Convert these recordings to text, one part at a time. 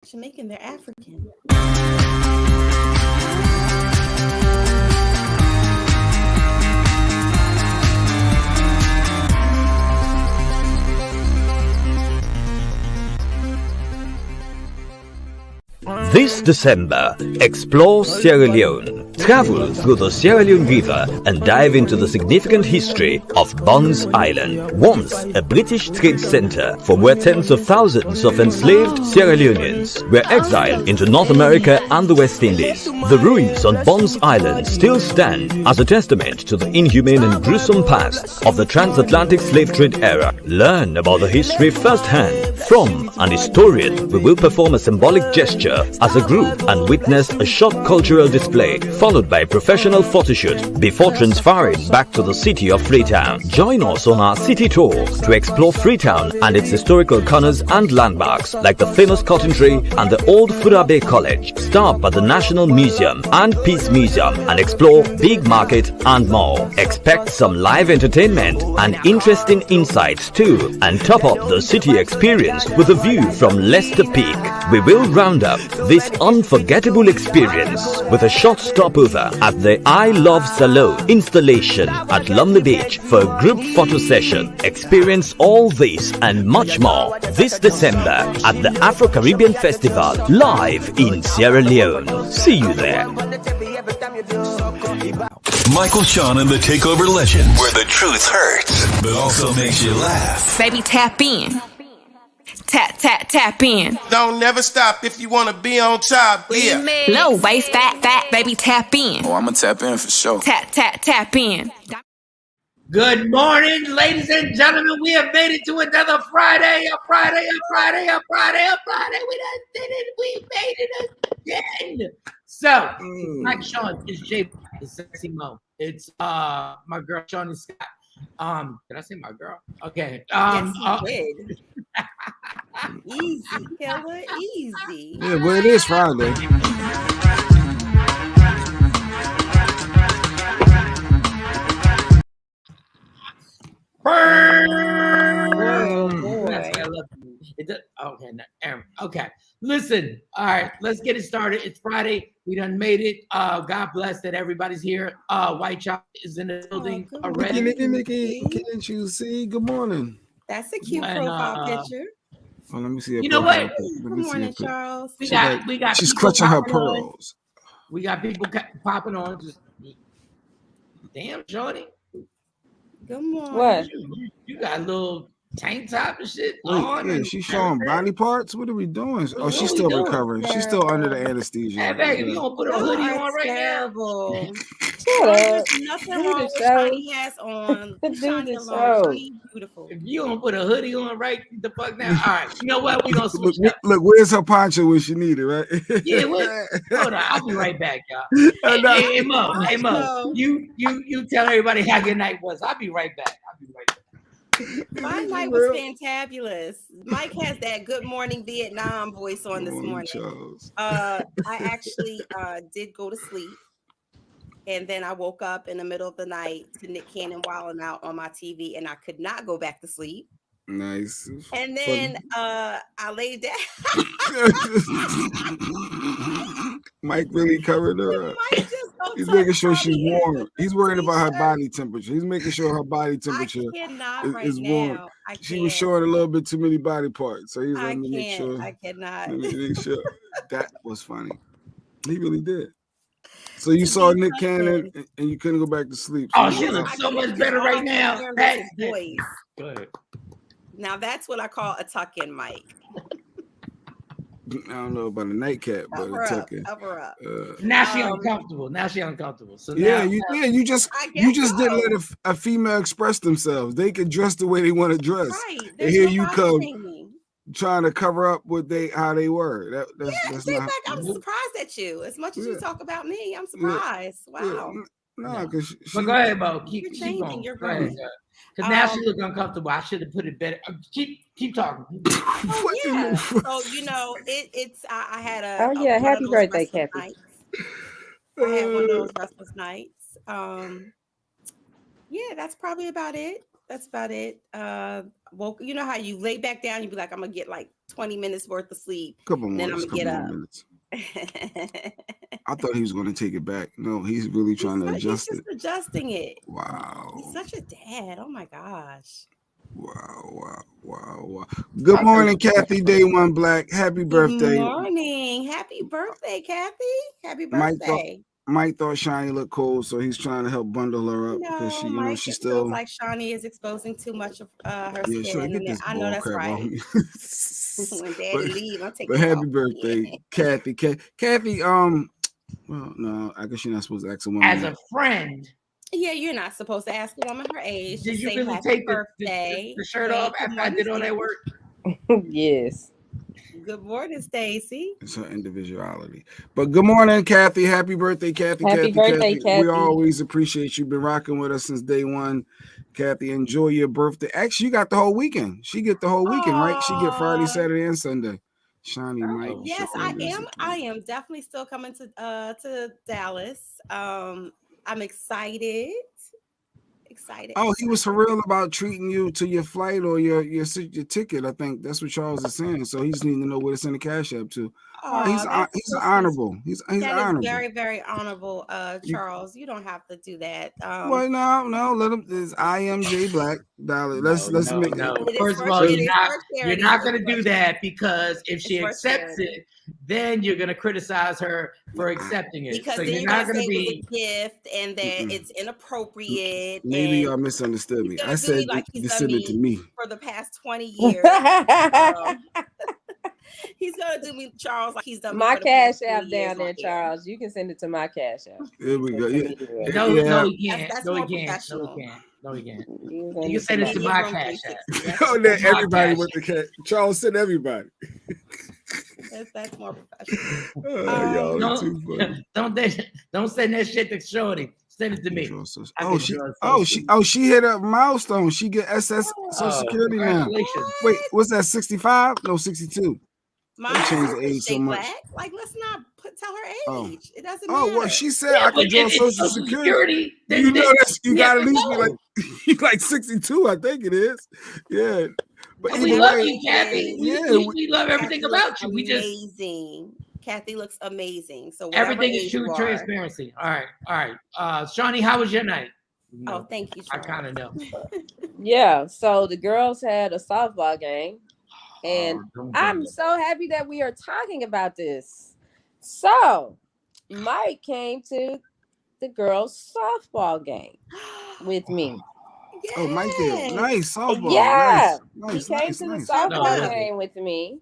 Jamaican, they're African. This December, explore Sierra Leone. Travel through the Sierra Leone River and dive into the significant history of Bonds Island, once a British trade center from where tens of thousands of enslaved Sierra Leoneans were exiled into North America and the West Indies. The ruins on Bonds Island still stand as a testament to the inhumane and gruesome past of the transatlantic slave trade era. Learn about the history firsthand. From an historian, we will perform a symbolic gesture as a group and witness a short cultural display followed by a professional photoshoot before transferring back to the city of Freetown. Join us on our city tour to explore Freetown and its historical corners and landmarks like the famous Cotton Tree and the old Fura Bay College. Stop at the National Museum and Peace Museum and explore Big Market and more. Expect some live entertainment and interesting insights too, and top up the city experience with a view from Leicester Peak. We will round up this unforgettable experience with a short stopover at the I Love Salon installation at Lumley Beach for a group photo session. Experience all this and much more this December at the Afro-Caribbean Festival live in Sierra Leone. See you there. Michael, Shawn, and the Takeover Legends, where the truth hurts, but also makes you laugh. Baby, tap in. Tap, tap, tap in. Don't never stop if you want to be on top. Yeah. Low waist, fat, baby, tap in. Oh, I'm gonna tap in for sure. Tap, tap, tap in. Good morning, ladies and gentlemen. We have made it to another Friday. A Friday. We done did it. We made it again. So, it's like Shawn, it's Jay, it's Sexy Mo. It's my girl, Shawn Scott. Did I say my girl? Okay. Yes, you did. Easy, killer, easy. Yeah, but it is Friday. Okay. Listen. All right. Let's get it started. It's Friday. We done made it. God bless that everybody's here. White Chop is in the building already. Mickey, can't you see? Good morning. That's a cute profile picture. Oh, let me see. You know what? Good morning, Charles. We got. She's clutching her pearls. We got people popping on. Just damn, Shorty. Good morning. What? You got a little tank top and shit on. Yeah, she's showing body parts. What are we doing? Oh, she's still recovering. She's still under the anesthesia. Hey, baby, you gonna put a hoodie on right terrible. now? There's nothing wrong with shiny hats on. Shiny alone. She's beautiful. If you don't put a hoodie on right the fuck now, all right. You know what? We gonna switch look, where's her poncho when she need it, right? Yeah, hold on. I'll be right back, y'all. Hey, Mo. You tell everybody how your night was. I'll be right back. My night was fantabulous. Mike has that Good Morning Vietnam voice on this morning. I actually did go to sleep, and then I woke up in the middle of the night to Nick Cannon wilding out on my TV, and I could not go back to sleep. Nice. And then I laid down. Mike really covered her up. He's making sure she's warm. He's worried about her body temperature. He's making sure her body temperature is warm. She was showing a little bit too many body parts, so he's let me make sure. I cannot. Let me make sure. That was funny. He really did. So you saw Nick Cannon and you couldn't go back to sleep. So she looks so much better right now. Voice. Go ahead. Now that's what I call a tuck-in, Mike. I don't know about a nightcap, but a tuck-in. Cover up. Now she uncomfortable. So you just didn't let a female express themselves. They can dress the way they want to dress. Right. And here you come trying to cover up how they were. That's not. Like, I'm surprised at you. As much as you talk about me, I'm surprised. Wow. No, because go ahead, Bo. Keep changing. going. You're growing. Because now she looks uncomfortable. I should have put it better. Keep talking. Yeah. So it's I had a happy birthday, Kathy. I had one of those restless nights. Yeah, that's probably about it. Woke. You know how you lay back down, you be like, I'm gonna get like 20 minutes worth of sleep. Couple more, then I'm gonna get up. Minutes. I thought he was going to take it back. No, he's really trying to adjust it. He's just adjusting it. Wow. He's such a dad. Oh my gosh. Wow. Good morning, Kathy. Day One Black. Happy birthday. Good morning. Happy birthday, Kathy. Happy birthday. Mike thought Shawnee looked cool, so he's trying to help bundle her up because she, Mike, she's still like Shawnee is exposing too much of her skin. Sure, get this I know that's right. When Daddy leave, I'm taking. But happy birthday, Kathy. Kathy. Well, no, I guess you're not supposed to ask a woman. As a friend. Yeah, you're not supposed to ask a woman her age. Did you really take the shirt off after I did all that work? Yes. Good morning, Stacy. It's her individuality. But good morning, Kathy. Happy birthday, Kathy. Happy birthday, Kathy. We always appreciate you. Been rocking with us since day one. Kathy, enjoy your birthday. Actually, you got the whole weekend. She get the whole weekend, right? She get Friday, Saturday, and Sunday. Shawnee, Mike. Yes, I am. I am definitely still coming to Dallas. I'm excited. Oh, he was for real about treating you to your flight or your ticket. I think that's what Charles is saying. So he just needs to know what it's in the Cash App to. He's honorable. He's honorable. Very, very honorable, Charles. You don't have to do that. Well, no. Let him. Is IMJ Black dollar. Let's make no. First of all, you're not going to do that because if she accepts it, then you're going to criticize her for accepting it. Because so then you're not going to be a gift and that it's inappropriate. Maybe y'all misunderstood me. I said you send it to me for the past 20 years. He's gonna do me, Charles, like he's done my Cash App down there, Charles. You can send it to my Cash App. There we go. Yeah. No, he can't. No, he can't. You can send it to my Cash App. Everybody with the cash. Charles send everybody. That's more professional. Y'all are too funny. Don't send that shit to Shorty. Send it to me. She hit a milestone. She get SS Social Security now. Wait, what's that? 65? No, 62. They changed the age so much. Like, let's not tell her age. It doesn't matter. Oh, well, she said I can draw Social Security. You know you gotta at least be like 62, I think it is. Yeah. But we love you, Kathy. We love everything about you. We just amazing. Kathy looks amazing. So everything is true transparency. All right. Shawnee, how was your night? Oh, thank you, Shawn. I kind of know. Yeah. So the girls had a softball game. And I'm so happy that we are talking about this. So Mike came to the girls' softball game with me. Yes. Oh, Mike did. Nice softball. Yeah. Nice. He came to the softball game with me.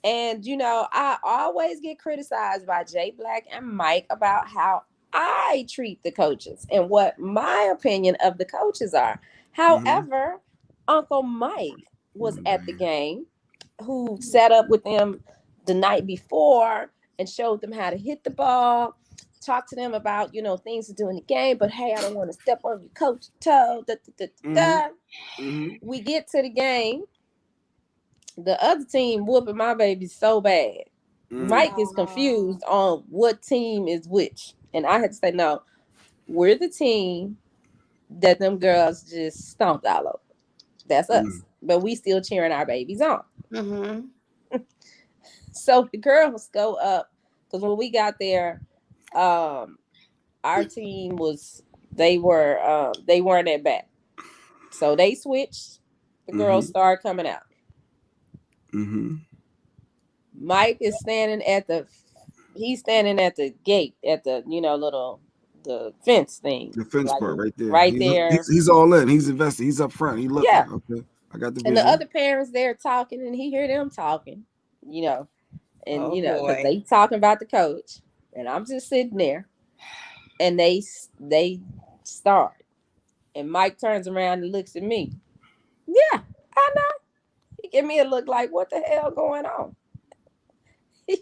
And, I always get criticized by Jay Black and Mike about how I treat the coaches and what my opinion of the coaches are. However, Uncle Mike was at the game, who sat up with them the night before and showed them how to hit the ball, talked to them about, things to do in the game, but hey, I don't want to step on your coach's toe. We get to the game. The other team whooping my baby so bad. Mike is confused on what team is which. And I had to say, no, we're the team that them girls just stomped all over. That's us. But we still cheering our babies on. So the girls go up because when we got there, our team they weren't at bat. So they switched. The girls started coming out. Mike is standing at the gate at the the fence thing. The fence part right there. Right there. He's all in. He's invested. He's up front. He looking. Yeah. Okay. I got the vision. And the other parents there talking, and he hear them talking, and because they talking about the coach, and I'm just sitting there, and they start, and Mike turns around and looks at me. Yeah, I know. He give me a look like, what the hell going on?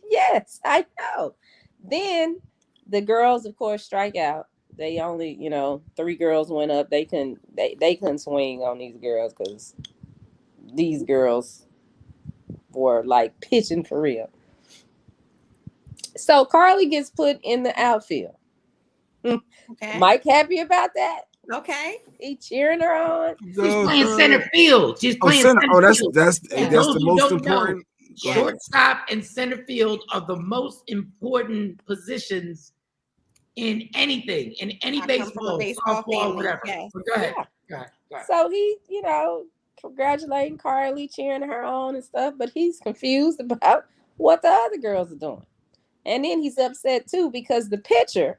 Yes, I know. Then the girls, of course, strike out. They only, 3 girls went up. They couldn't swing on these girls because these girls were like pitching for real. So Carly gets put in the outfield. Okay. Mike happy about that. Okay. He cheering her on. She's playing center field. She's playing center field. That's the most important. shortstop and center field are the most important positions in anything, in any baseball, softball, whatever. Yes. Go ahead. So he, congratulating Carly, cheering her on and stuff, but he's confused about what the other girls are doing. And then he's upset too because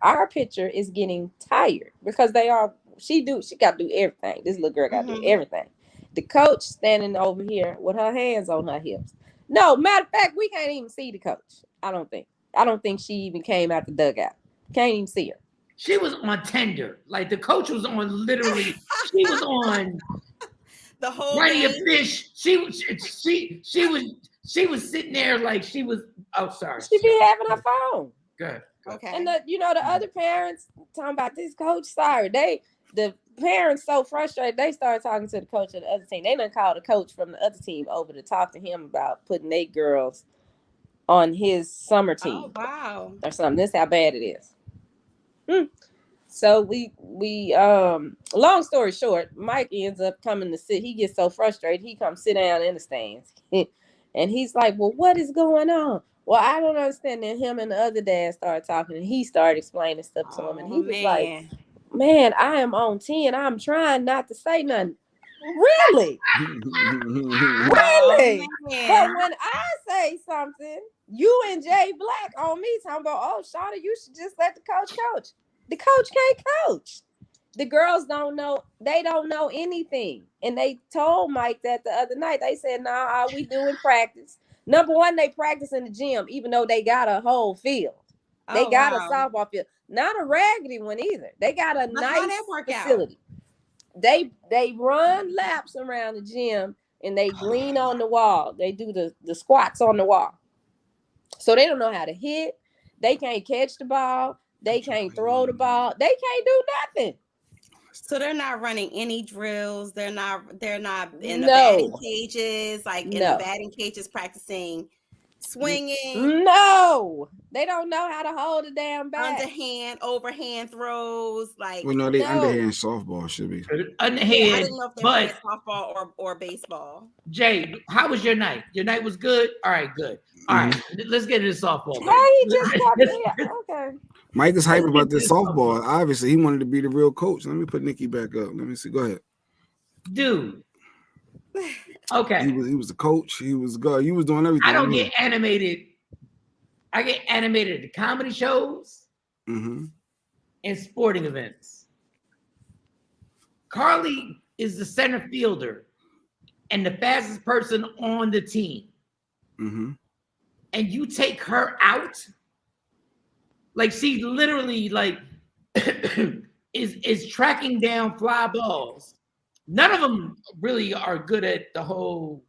our pitcher is getting tired because she got to do everything. This little girl got to do everything. The coach standing over here with her hands on her hips. No, matter of fact, we can't even see the coach. I don't think she even came out the dugout. Can't even see her. She was on tender. Like the coach was on literally. She was on the whole plenty of fish. She was sitting there like she was. Oh, sorry. She be having her phone. Good. Okay. And the other parents talking about this coach. Sorry, the parents so frustrated they started talking to the coach of the other team. They done called the coach from the other team over to talk to him about putting 8 girls on his summer team. Oh wow! Or something. This is how bad it is. So we long story short, Mike ends up coming to sit. He gets so frustrated, he comes sit down in the stands. And he's like, well, what is going on? Well, I don't understand. Then him and the other dad started talking, and he started explaining stuff to him. And he was like, man, I am on 10. I'm trying not to say nothing. Really? Really? But when I say something, you and Jay Black on me talking about, oh, Shawn, you should just let the coach coach. The coach can't coach. The girls don't know. They don't know anything. And they told Mike that the other night. They said, nah, all we do in practice. Number one, they practice in the gym, even though they got a whole field. They got a softball field. Not a raggedy one either. They got a nice facility. They run laps around the gym and they lean on the wall. They do the squats on the wall. So they don't know how to hit. They can't catch the ball. They can't throw the ball. They can't do nothing. So they're not running any drills. They're not in the batting cages, in the batting cages practicing swinging. No, they don't know how to hold a damn bat. Underhand, overhand throws. Underhand softball should be. Underhand, I didn't know if they played softball or baseball. Jay, how was your night? Your night was good? All right, good. All right, let's get into softball. Hey, he just got there. Okay. Mike is hype about this softball. Obviously, he wanted to be the real coach. Let me put Nikki back up. Let me see. Go ahead. Dude. Okay. He was the coach. He was good. He was doing everything. I don't get animated. I get animated at comedy shows and sporting events. Carly is the center fielder and the fastest person on the team. And you take her out. She literally is tracking down fly balls. None of them really are good at the whole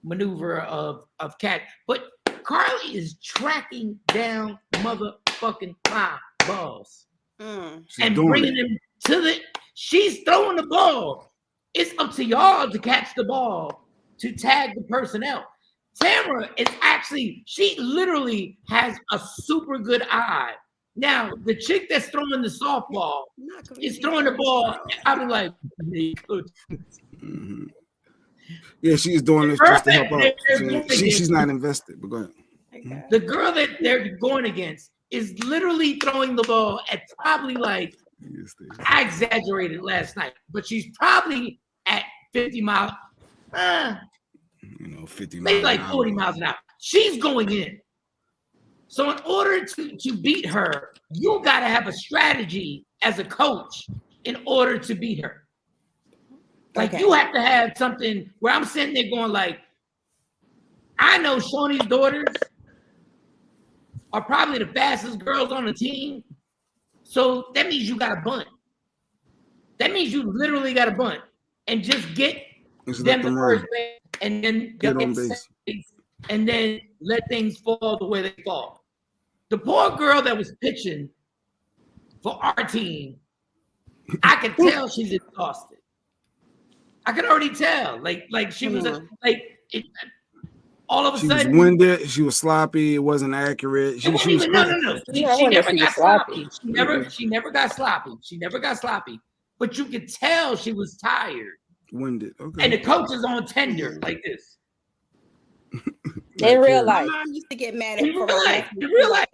maneuver of catch, but Carly is tracking down motherfucking fly balls and bringing them to she's throwing the ball. It's up to y'all to catch the ball to tag the person out. Tamara is she literally has a super good eye. Now, the chick that's throwing the softball is throwing the ball. I'll be like, yeah, she's doing this just to help out. She's not invested, but go ahead. The girl that they're going against is literally throwing the ball at probably I exaggerated last night, but she's probably at 50 miles. 50 miles. Maybe 40 miles an hour. She's going in. So in order to beat her, you got to have a strategy as a coach in order to beat her. You have to have something where I'm sitting there going I know Shawnee's daughters are probably the fastest girls on the team. So that means you got to bunt. That means you literally got to bunt and just get them the first base and then get on base. And then let things fall the way they fall. The poor girl that was pitching for our team, I could tell she's exhausted. I could already tell. She was all of a sudden. She was winded. She was sloppy. It wasn't accurate. She was no. She never got sloppy. She never got sloppy. She never got sloppy. But you could tell she was tired. Winded. Okay. And the coach is on tender like this. In real life. My mom used to get mad at for my life. In real life.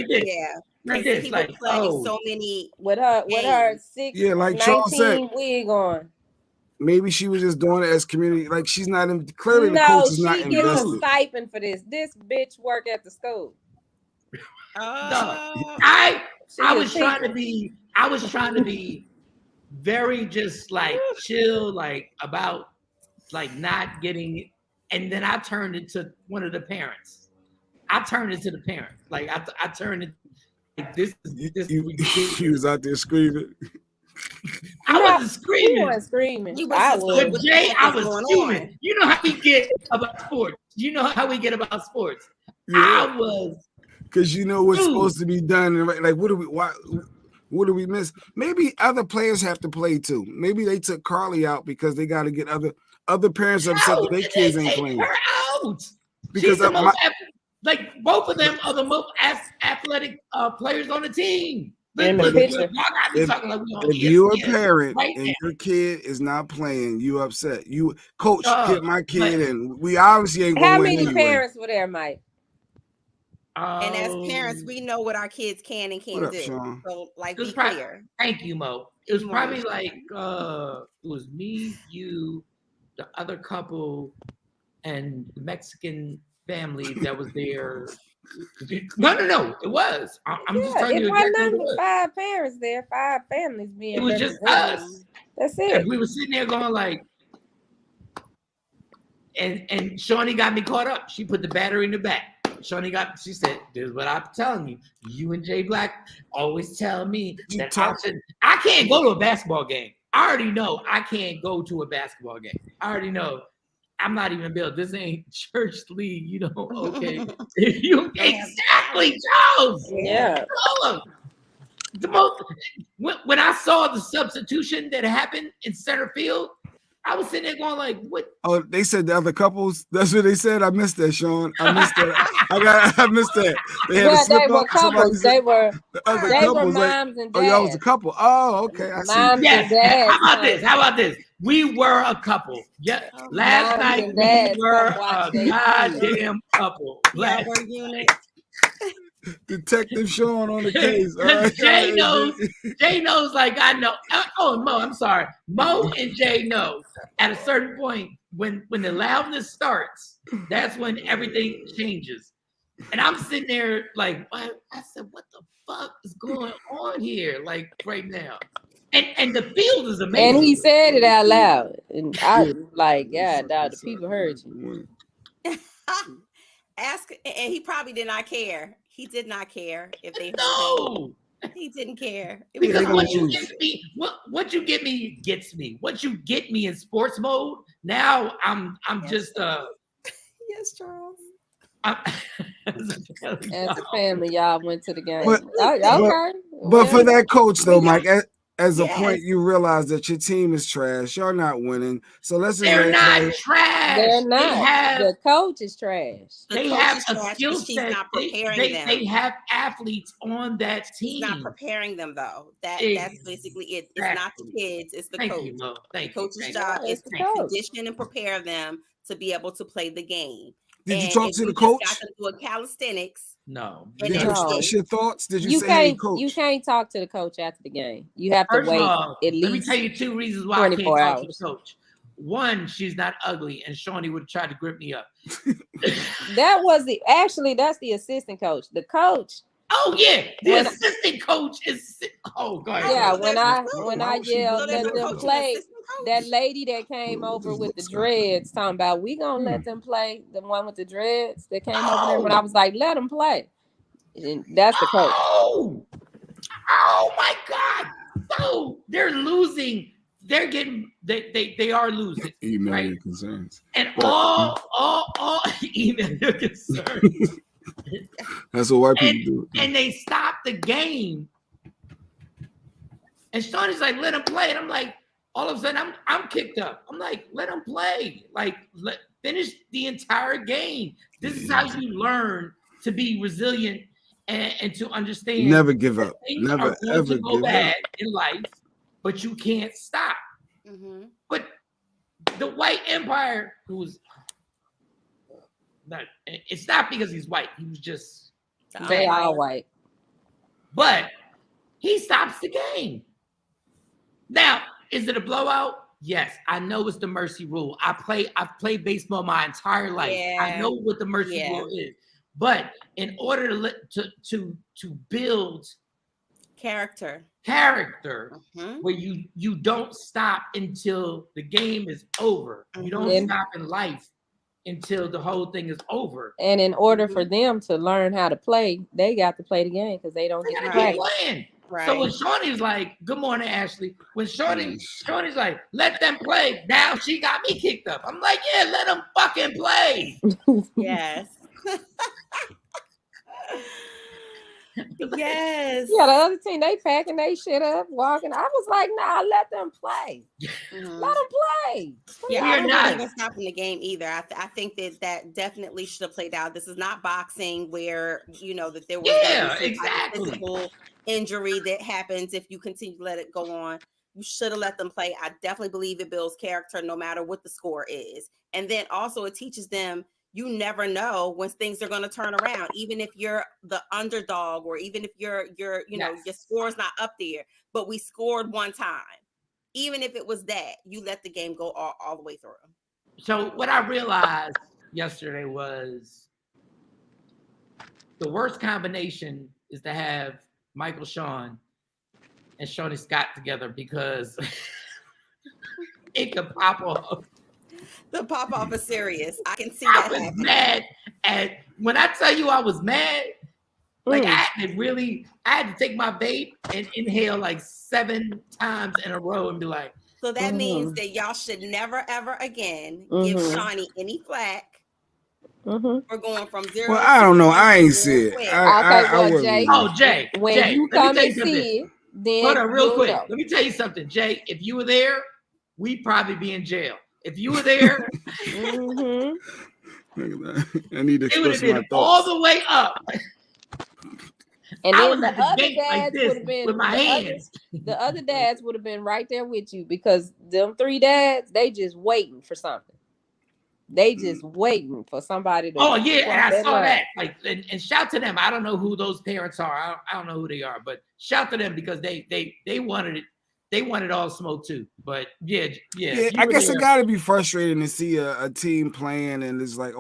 Yeah. Like this, people like playing so many with her 19 wig on. Maybe she was just doing it as community. Like she's not clearly the coach is not invested. No, she gets a stipend for this. This bitch work at the school. I was trying to be very just like chill, like about like not getting, and then I turned into one of the parents. I turned into the parent. Like I turned into like this. He was out there screaming. I wasn't screaming. You weren't screaming. I was. But Jay, I was fuming. You know how we get about sports. Yeah. I was. Because you know what's supposed to be done. Like, what do we miss? Maybe other players have to play too. Maybe they took Carly out because they got to get other parents upset that their kids ain't playing. Her out. Because like both of them are the most athletic players on the team. In the picture. If you're a parent and your kid is not playing, you upset. You coach, get my kid in. We obviously ain't going to win anyway. How many parents were there, Mike? And as parents, we know what our kids can and can't do. Shawn? So, like, be clear. Thank you, Mo. It was probably like it was me, you, the other couple, and the Mexican family that was there. No. It was. I'm just telling you. It wasn't nothing 5 parents there, 5 families being. It was just us. That's it. And we were sitting there going like, and Shawnee got me caught up. She put the battery in the back. She said, "This is what I'm telling you. You and Jay Black always tell me that I can't go to a basketball game. I already know I can't go to a basketball game. I already know. I'm not even built. This ain't church league, you know. Okay. Exactly, Charles. Yeah. The most when I saw the substitution that happened in center field, I was sitting there going like, what? Oh, they said the other couples. That's what they said. I missed that, Shawn. I missed that. I missed that. They had to slip they were up. couples. They were couples, moms and dads. Oh, y'all was a couple. Oh, okay. I see. Moms and dads. How about this? We were a couple. Yeah. Last night we were a goddamn couple. Last night. Detective Shawn on the case. All right. Jay knows like I know. Oh, Mo, I'm sorry. Mo and Jay know at a certain point when the loudness starts, that's when everything changes. And I'm sitting there like, I said, what the fuck is going on here? Like right now. And the field is amazing. And he said it out loud. And I was like, God, dog, the people heard you. And he probably did not care. He did not care if they heard him. He didn't care. Because what you get me gets me. What you get me in sports mode, now I'm just Yes, Charles. As a family, y'all went to the game. But for that coach though, Mike, as a point, you realize that your team is trash. Y'all not winning. So let's just They're not trash. They're not. The coach is trash. They have a skill set. Not preparing them. They have athletes on that team. She's not preparing them though. That's basically it. It's not the kids. It's the coach. The coach's job is to condition and prepare them to be able to play the game. Did you talk to the coach? Got them doing calisthenics. No. Did you express your thoughts? Did you say, hey, coach? You can't talk to the coach after the game. You have to wait at least. Let me tell you 2 reasons why I can't talk to the coach. One, she's not ugly, and Shawnee would have tried to grip me up. That's the assistant coach. The coach. Oh yeah, the assistant coach is. Oh god. Yeah, when I yelled let them play, that lady that came over with the dreads talking about we gonna let them play, the one with the dreads that came over there when I was like let them play. And that's the coach. Oh my god. So they're losing. They're getting. They are losing. Email right? your concerns. And all email your concerns. That's what white people do. And they stop the game. And Shawnee's like, let him play. And I'm like, all of a sudden, I'm kicked up. I'm like, let him play. Like, finish the entire game. This is how you learn to be resilient and to understand. Never give up. Never ever go give bad up in life, but you can't stop. Mm-hmm. But the white empire, who's It's not because he's white. He was just they all white. But he stops the game. Now, is it a blowout? Yes, I know it's the mercy rule. I've played baseball my entire life. I know what the mercy rule is. But in order to build character, where you don't stop until the game is over. You don't stop in life until the whole thing is over. And in order for them to learn how to play, they got to play the game because they don't get to play. Playing. Right. So when Shawnee's like, "Good morning, Ashley," when Shawnee's like, "Let them play," now she got me kicked up. I'm like, "Yeah, let them fucking play." Yes. Yes. Yeah, the other team, they packing they shit up, walking. I was like, nah, let them play. Let them play. Yeah, I don't think they're stopping the game either. I think that definitely should have played out. This is not boxing where, that there was exactly physical injury that happens if you continue to let it go on. You should have let them play. I definitely believe it builds character no matter what the score is. And then also it teaches them you never know when things are going to turn around, even if you're the underdog or even if your score's not up there, but we scored one time. Even if it was that, you let the game go all the way through. So what I realized yesterday was the worst combination is to have Michael Shawn and Shawnee Scott together because it could pop off. The pop off is serious. I can see that. I was mad at when I tell you I was mad, like I had to take my vape and inhale like 7 times in a row and be like. So that means that y'all should never ever again give Shawnee any flack. We're going from 0. Well, I don't know. I ain't see it. Jay. When you come and see it, then hold on real quick. Let me tell you something, Jay. If you were there, we'd probably be in jail. If you were there, I need to express my thoughts. All the way up. And then the other dads would have been with my hands. The other dads would have been right there with you because them 3 dads, they just waiting for something. They just waiting for somebody to. Oh yeah, and I saw that. Like, and shout to them. I don't know who those parents are. I don't know who they are, but shout to them because they wanted it. They wanted all smoke too, but yeah. I guess it got to be frustrating to see a team playing, and it's like,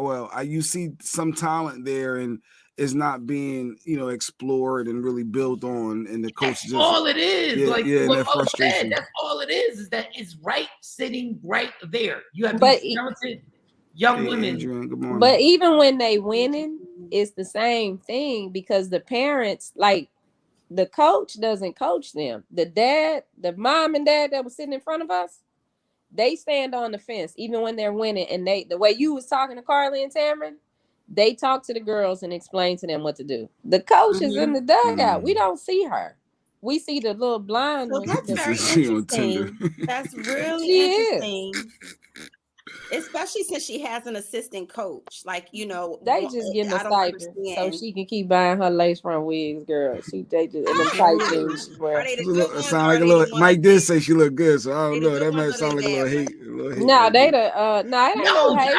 you see some talent there, and it's not being, explored and really built on, and the coach that's all it is. That frustration. That's all it is that it's sitting right there. You have these talented young women. Adrian, good morning. But even when they winning, it's the same thing because the parents the coach doesn't coach them. The mom and dad that was sitting in front of us, they stand on the fence even when they're winning. And the way you was talking to Carly and Tamron, they talk to the girls and explain to them what to do. The coach is in the dugout. We don't see her. We see the little blind one. That's very interesting. That's really interesting. Especially since she has an assistant coach, they just give a stipend so she can keep buying her lace front wigs, girl. They just tight jeans she wears. Sound like a little. Mike did say she looked good, so I don't know. That might sound like a little hate. No, it ain't no hate.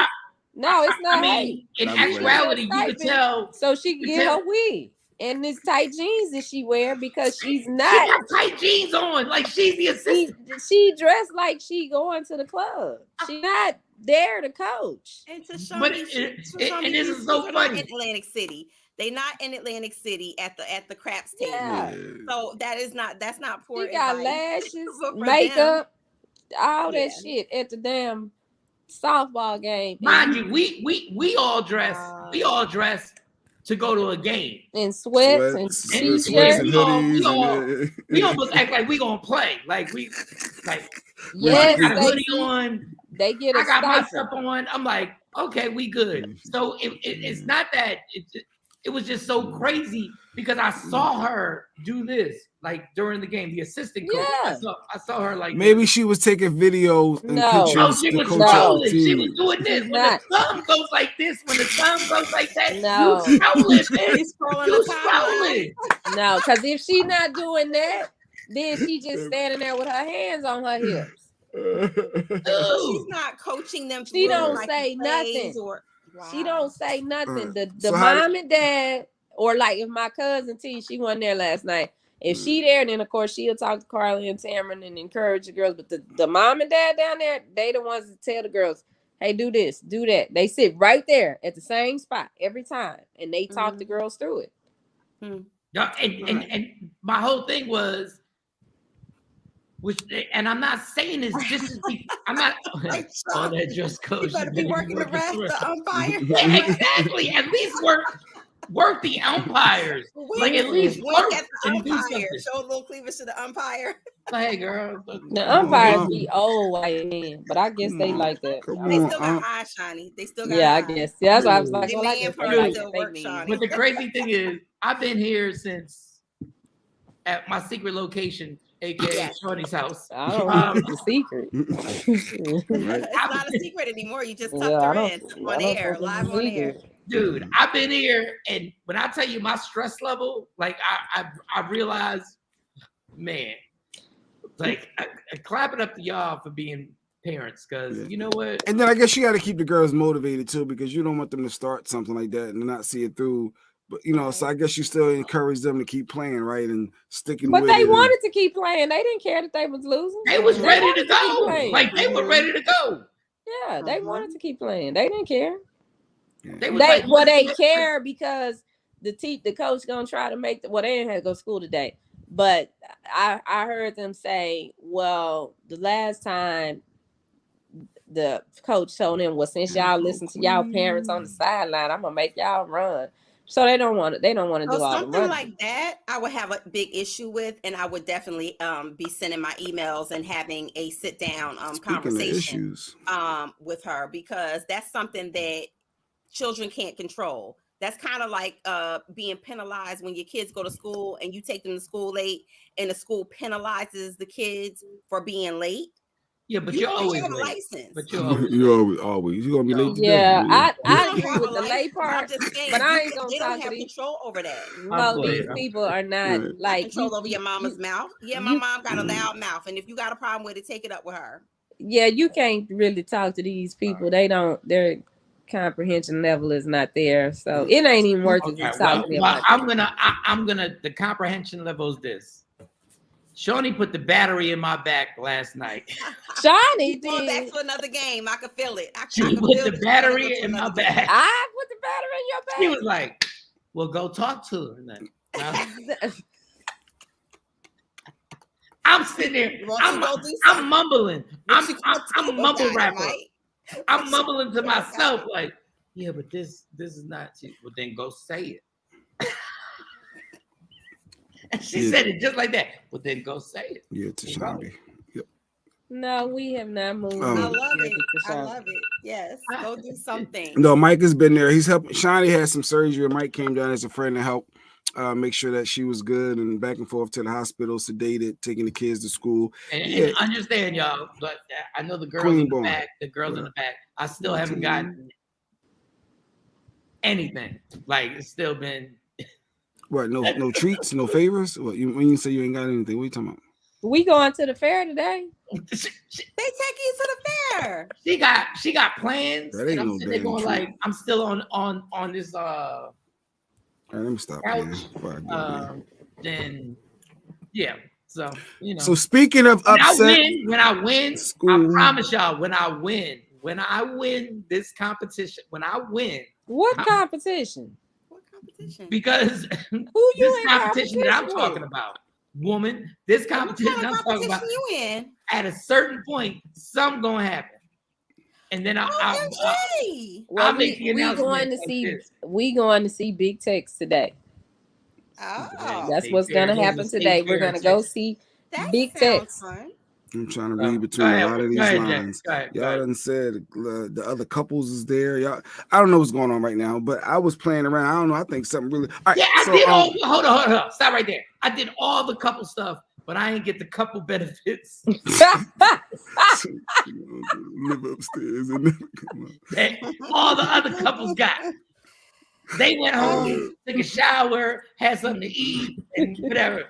No, it's not hate. In actuality, you can tell. So she can get her wig and this tight jeans that she wear because she's not. She got tight jeans on, like she's the assistant. She dressed like she going to the club. She not there to coach. And to show and this is so funny. In Atlantic City, they not in Atlantic City at the craps table. Yeah. So that's not poor. She got lashes, makeup, all that shit at the damn softball game. Mind you, we all dress. We all dress to go to a game in sweats and t-shirts. We almost act like we gonna play. Like we yes, got a hoodie on. They get. I got my stuff on. I'm like, okay, we good. So it's not that. It was just so crazy because I saw her do this during the game. The assistant coach. Yeah. I saw her maybe this. She was taking videos and pictures. No, she was trolling. She was doing this. When the thumb goes like this, when the thumb goes like that, you scrolling. No, because if she not doing that, then she just standing there with her hands on her hips. She's not coaching them. She don't say nothing. Wow. She don't say nothing. The mom and dad, or like if my cousin T, she wasn't there last night. If she there, then of course she'll talk to Carly and Tamron and encourage the girls. But the mom and dad down there, they the ones that tell the girls, hey, do this, do that. They sit right there at the same spot every time, and they talk the girls through it. And my whole thing was, and I'm not saying this just to be, I'm not all that just coach. You better be working the rest, the umpire. Yeah, exactly. At least work the umpires. Like at least work at the umpire. Show a little cleavage to the umpire. Hey girl, the umpires be old white men, but I guess they like that. They still got eyes, Shawnee. They still got eyes. I guess. Yeah, that's why I was like, well, I guess still work, Shawnee. But the crazy thing is, I've been here since at my secret location, aka Shorty's house. I don't know if it's a secret. It's not a secret anymore. You just tucked her in on air, live on air. Dude, I've been here, and when I tell you my stress level, like I realized, man, like I clap it up to y'all for being parents, because you know what? And then I guess you got to keep the girls motivated too, because you don't want them to start something like that and not see it through. But so I guess you still encourage them to keep playing, right, and sticking. But with they it wanted to keep playing. They didn't care that they was losing. They was ready to go. Like they were ready to go. Yeah, they wanted to keep playing. They didn't care. Yeah. They care because the coach gonna try to make they didn't have to go to school today. But I heard them say, well, the last time the coach told them, well, since y'all listen to y'all parents on the sideline, I'm gonna make y'all run. So they don't want to. They don't want to do all the something like that. I would have a big issue with, and I would definitely be sending my emails and having a sit down conversation with her, because that's something that children can't control. That's kind of like being penalized when your kids go to school and you take them to school late, and the school penalizes the kids for being late. Yeah, but you're always have a late. license. But you're always you're gonna be late. Yeah, I agree with the late part, but I ain't gonna they talk don't to have these control over that. No, these people are not like control over your mama's mouth. Yeah, my mom got a loud mouth, and if you got a problem with it, take it up with her. Yeah, you can't really talk to these people. They don't. Their comprehension level is not there, so it ain't even worth it to talk to them. I'm gonna. The comprehension level is this. Shawnee put the battery in my back last night. Shawnee going back to another game. I could feel it. She put the battery in my back. I put the battery in your back. She was like, well, go talk to her. I'm sitting there. I'm mumbling. I'm mumble rapper. I'm mumbling to myself like, yeah, but this is not. Well, then go say it. And she said it just like that. Well, then go say it. Yeah, to Shawnee. Yep. No, we have not moved. I love it. I love it. Yes, go do something. No, Mike has been there. He's helping. Shawnee had some surgery, and Mike came down as a friend to help make sure that she was good, and back and forth to the hospital, sedated, taking the kids to school. And understand, y'all, but I know the girls in the back. The girls in the back. I still haven't gotten anything. Like it's still been. What? No treats, no favors. What? When you say you ain't got anything, what are you talking about? We going to the fair today. They take you to the fair. She got plans. That ain't no damn going like I'm still on this. All right, let me stop. Then yeah. So So speaking of upset, when I win, I promise y'all, when I win this competition, What competition? Because this competition that I'm talking about, woman, this competition I'm talking about, at a certain point, something gonna happen, and then I'll make the announcement. We going to see Big Tex today. Oh, that's what's gonna happen today. We're gonna go see Big Tex. I'm trying to read between a lot of these lines. Y'all done said the other couples is there. Y'all, I don't know what's going on right now, but I was playing around. I don't know. I think something really. All right, I did all. Hold on. Stop right there. I did all the couple stuff, but I ain't get the couple benefits. Live upstairs and never come up. All the other couples got. They went home, took a shower, had something to eat, and whatever.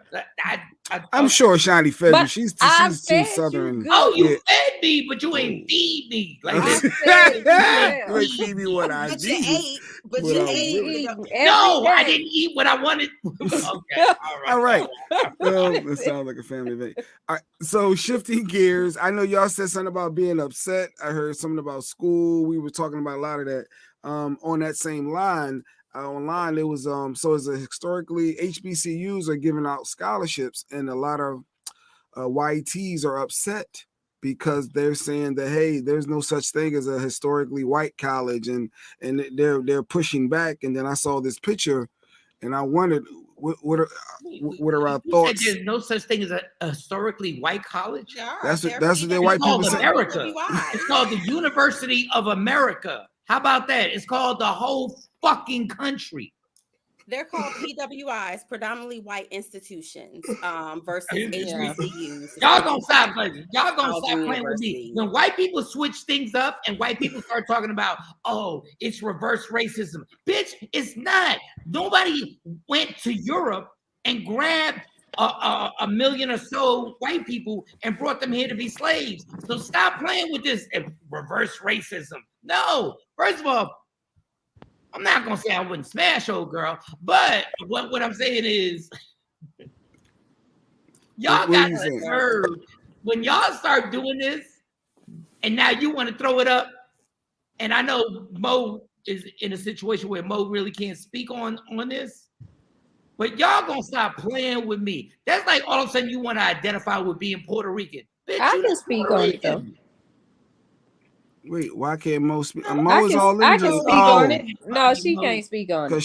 I'm sure Shiny fed you. She's too southern. You fed me, but you ain't feed me. Like you ain't feed me what I need. But you ate. No, I didn't eat what I wanted. Okay, all right. That sounds like a family event. All right, so shifting gears, I know y'all said something about being upset. I heard something about school. We were talking about a lot of that. On that same line. Online, it was so as a historically HBCUs are giving out scholarships, and a lot of YTs are upset because they're saying that hey, there's no such thing as a historically white college, and they're pushing back. And then I saw this picture, and I wondered what are our thoughts? There's no such thing as a historically white college. That's what their white people say. America. It's called the University of America. How about that? It's called the whole fucking country. They're called PWIs, predominantly white institutions, versus HBCUs. Y'all gonna stop playing. Y'all gonna stop playing with me. When white people switch things up and white people start talking about, oh, it's reverse racism. Bitch, it's not. Nobody went to Europe and grabbed a million or so white people and brought them here to be slaves. So stop playing with this reverse racism. No, first of all, I'm not gonna say I wouldn't smash old girl, but what I'm saying is, y'all got to serve when y'all start doing this, and now you want to throw it up. And I know Mo is in a situation where Mo really can't speak on this, but y'all gonna stop playing with me. That's like all of a sudden you want to identify with being Puerto Rican. Bitch, I can speak on it though. Wait, why can't Mo speak? Mo is all in. I can speak on it. No, she can't speak on it. Because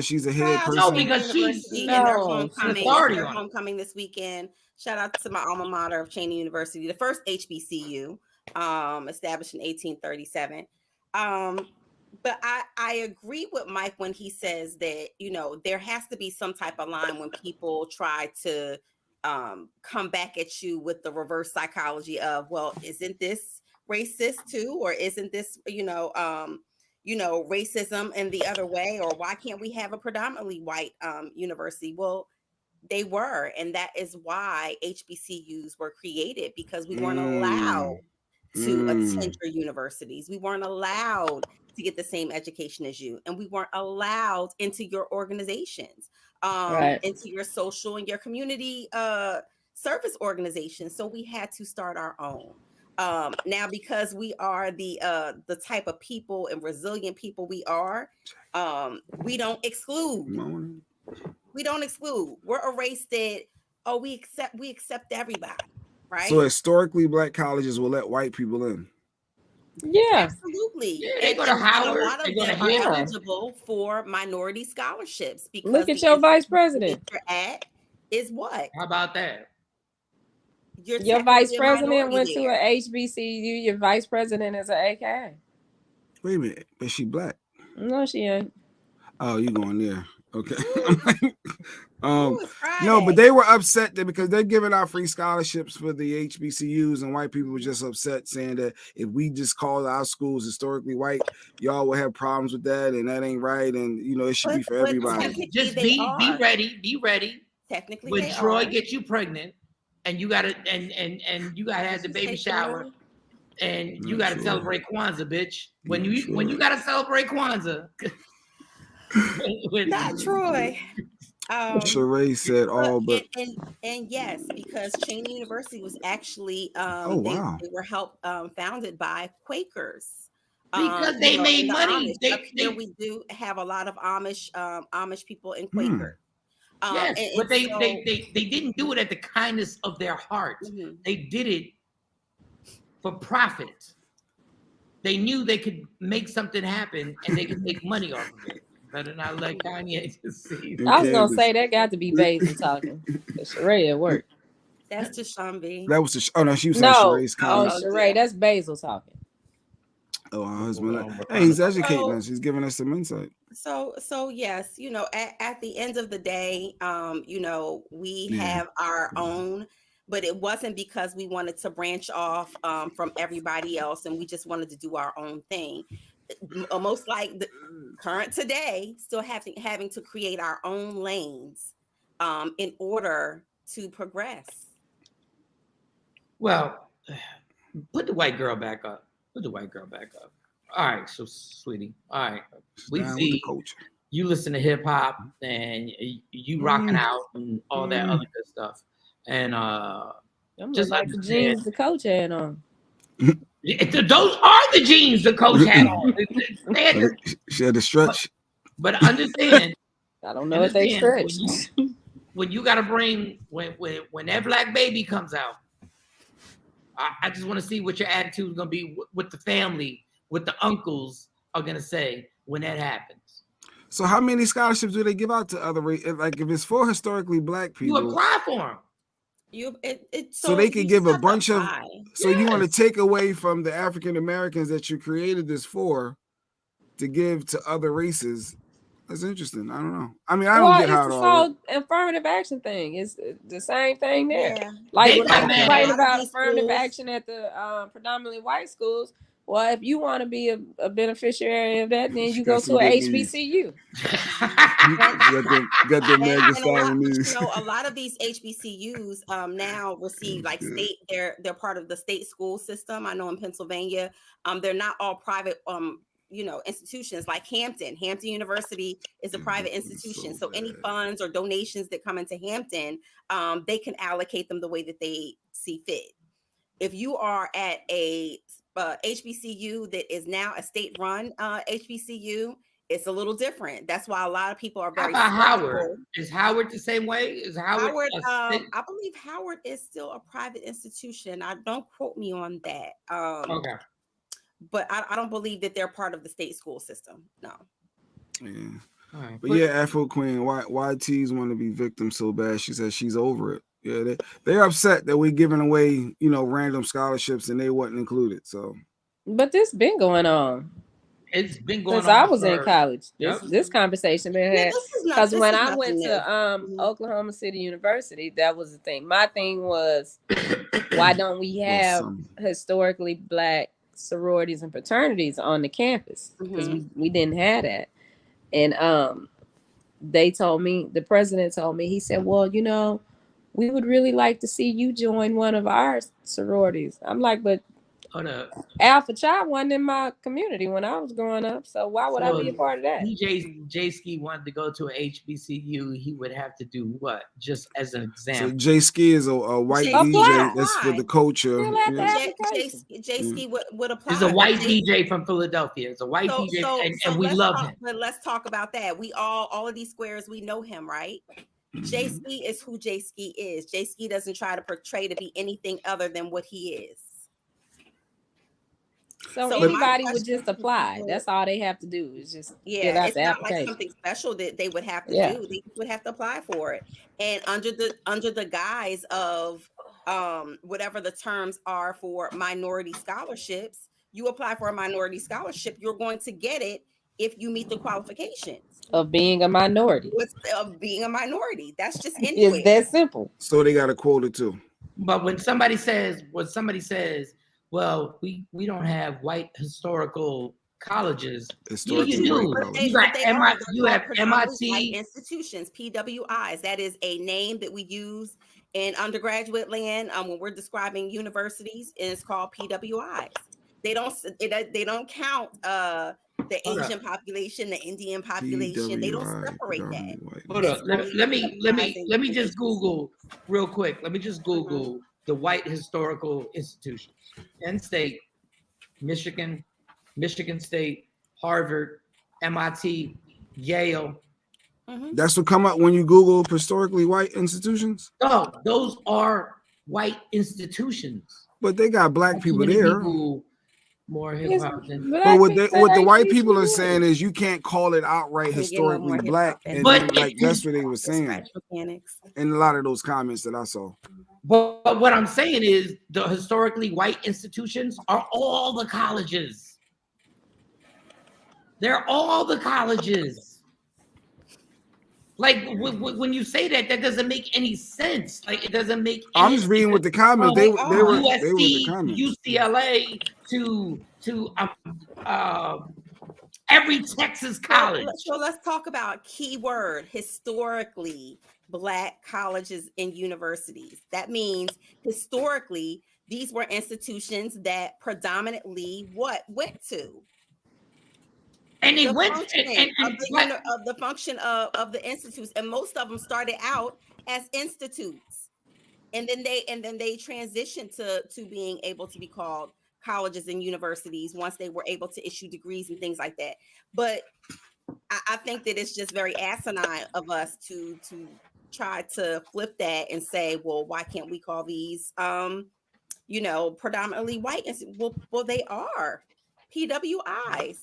she's a head person. No, because she's in their homecoming this weekend. Shout out to my alma mater of Cheney University, the first HBCU, established in 1837. But I agree with Mike when he says that, you know, there has to be some type of line when people try to come back at you with the reverse psychology of, well, isn't this racist too, or isn't this racism in the other way, or why can't we have a predominantly white university? Well, they were, and that is why HBCUs were created, because we weren't allowed to attend your universities. We weren't allowed to get the same education as you, and we weren't allowed into your organizations. Into your social and your community service organizations. So we had to start our own. Now, because we are the type of people and resilient people we are, we don't exclude. We don't exclude. We're a race that we accept everybody, right? So historically, black colleges will let white people in. Yeah, absolutely. Yeah, they go to Howard. A lot of them are eligible for minority scholarships because look at your vice president. You're at is what? How about that? Your vice president went to an HBCU. Your vice president is an AKA. Wait a minute, is she black? No, she ain't. Oh, you going there? Okay. No, but they were upset that because they're giving out free scholarships for the HBCUs, and white people were just upset, saying that if we just call our schools historically white, y'all will have problems with that, and that ain't right, and you know it should be for everybody. Just be ready. Technically, when Troy gets you pregnant, and you gotta and you gotta have the baby shower, and you gotta celebrate Kwanzaa, bitch. When you gotta celebrate Kwanzaa. Not Troy. Sheree said all but and yes, because Cheney University was actually they were founded by Quakers. Because they made money. We do have a lot of Amish people in Quaker. Yes, but they didn't do it at the kindness of their heart. Mm-hmm. They did it for profit. They knew they could make something happen and they could make money off of it. Better not let Kanye to see. I was gonna say that got to be Basil talking. Sheree at work. That's to Shawn B. That was she was saying Sheree's comment. Oh, Sheree, that's Basil talking. Oh, our husband. Hey, he's educating us. He's giving us some insight. So yes, you know, at the end of the day, you know, we have our own, but it wasn't because we wanted to branch off from everybody else and we just wanted to do our own thing. most like the current today, still having to create our own lanes in order to progress. Well, put the white girl back up. Put the white girl back up. All right, so sweetie. All right, we see you listen to hip hop and you rocking out and all that other good stuff. And just like the jeans the coach had on. Those are the jeans the coach had on. She had to stretch. But understand, I don't know if they stretch. When you gotta bring when that black baby comes out, I just want to see what your attitude is gonna be with the family, what the uncles are gonna say when that happens. So how many scholarships do they give out to other like if it's for historically black people? You apply for them. So they could give a bunch of. So you want to take away from the African Americans that you created this for, to give to other races. That's interesting. I don't know. I mean, I don't get how it all. It's the affirmative action thing. It's the same thing there. Yeah. Like when I was writing about affirmative action at the predominantly white schools. Well, if you want to be a beneficiary of that, then you go to an HBCU. A lot of these HBCUs now receive like state. They're part of the state school system. I know in Pennsylvania, they're not all private. Institutions like Hampton University is a private institution. So any funds or donations that come into Hampton, they can allocate them the way that they see fit. If you are at a HBCU that is now a state-run HBCU, it's a little different. That's why a lot of people are very. How about Howard? Is Howard the same way? Is Howard? I believe Howard is still a private institution. Don't quote me on that. Okay. But I don't believe that they're part of the state school system. No. Yeah. Right. But yeah, Afro Queen, why T's want to be victims so bad? She says she's over it. Yeah, they're upset that we're giving away, random scholarships and they wasn't included. So, but this been going on. It's been going since I was in college. This conversation been had because when I went to Oklahoma City University, that was the thing. My thing was, why don't we have historically black sororities and fraternities on the campus? Because we didn't have that. And they told me, the president told me, he said, well, we would really like to see you join one of our sororities. I'm like, but Alpha Chi wasn't in my community when I was growing up, so why would I be a part of that? J Ski wanted to go to an HBCU, he would have to do what? Just as an example. So J Ski is a white DJ that's for the culture. J Ski would apply. He's a white DJ from Philadelphia. It's a white DJ, and we love him. But let's talk about that. We all of these squares, we know him, right? J Ski is who J Ski is. J Ski doesn't try to portray to be anything other than what he is. So anybody would just apply. That's all they have to do is just get out the application. It's not like something special that they would have to do. They would have to apply for it. And under the guise of whatever the terms are for minority scholarships, you apply for a minority scholarship, you're going to get it if you meet the qualifications of being a minority. Of being a minority. That's just anywhere. It's that simple. So they got a quota too. But when somebody says, well, we don't have white historical colleges. You have MIT institutions, PWIs. That is a name that we use in undergraduate land when we're describing universities, and it's called PWIs. They don't count the Asian population, the Indian population. They don't separate that. Hold on. Let me just Google real quick. Let me just Google the white historical institutions. Penn State, Michigan State, Harvard, MIT, Yale. That's what come up when you Google historically white institutions? No, those are white institutions. But they got black people there. More hip hop than. But what the white people are saying is you can't call it outright historically black, and that's what they were saying in a lot of those comments that I saw. But what I'm saying is the historically white institutions are all the colleges. They're all the colleges. Like when you say that doesn't make any sense. Like it doesn't make. I'm just reading with the comments. They were the comments. UCLA to every Texas college. So let's talk about keyword historically Black colleges and universities. That means historically these were institutions that predominantly went to. And they the went of the function of the institutes, and most of them started out as institutes, and then they transitioned to being able to be called colleges and universities once they were able to issue degrees and things like that. But I think that it's just very asinine of us to try to flip that and say, well, why can't we call these predominantly white? Well, they are PWIs.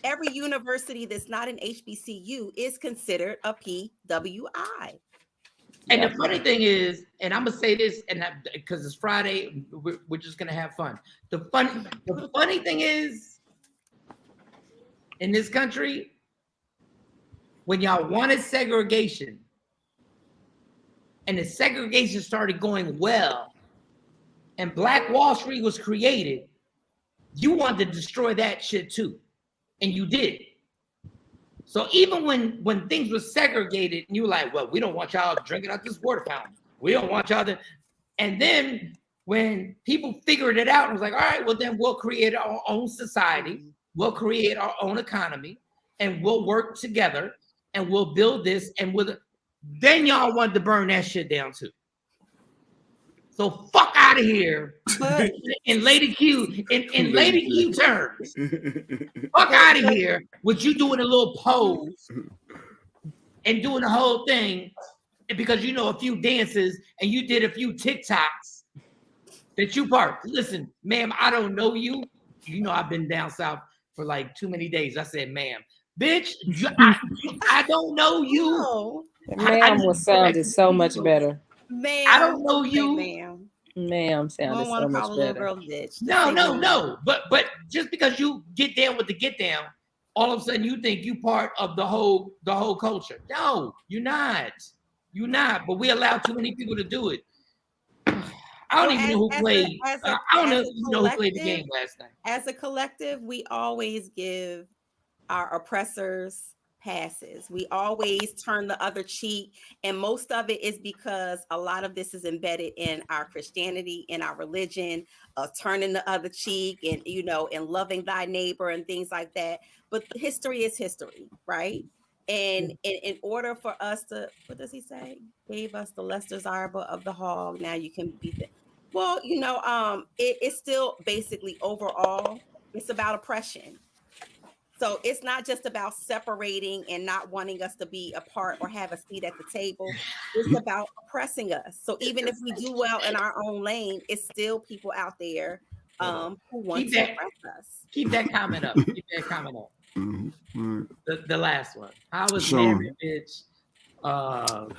Every university that's not an HBCU is considered a PWI. And the funny thing is, and I'm gonna say this, and because it's Friday, we're just gonna have fun. The funny thing is, in this country, when y'all wanted segregation, and the segregation started going well, and Black Wall Street was created, you wanted to destroy that shit too, and you did. So even when things were segregated, and you were like, well, we don't want y'all drinking out this water fountain. We don't want y'all to. And then when people figured it out, and was like, all right, well, then we'll create our own society. We'll create our own economy, and we'll work together, and we'll build this. And then y'all wanted to burn that shit down too. So fuck out of here. In Lady Q, in Lady Q terms. Fuck out of here with you doing a little pose and doing the whole thing because you know a few dances and you did a few TikToks that you part. Listen, ma'am, I don't know you. You know I've been down south for like too many days. I said, ma'am, bitch, I don't know you. Ma'am was sounded so much better. Ma'am, I don't know you. Ma'am sounded so much better. Girl bitch. No. But just because you get down with the get down, all of a sudden you think you part of the whole culture. No, you're not. You're not. But we allow too many people to do it. I don't even know who played. I don't know who played the game last night. As a collective, we always give our oppressors passes. We always turn the other cheek, and most of it is because a lot of this is embedded in our Christianity, in our religion, turning the other cheek, and and loving thy neighbor and things like that. But history is history, right? And in order for us to, what does he say? Gave us the less desirable of the hog. Now you can beat it. Well, it's still basically overall, it's about oppression. So it's not just about separating and not wanting us to be a part or have a seat at the table. It's about oppressing us. So even if we do well in our own lane, it's still people out there who want to oppress us. Keep that comment up. Mm-hmm. The last one. How was Mary, bitch? I'll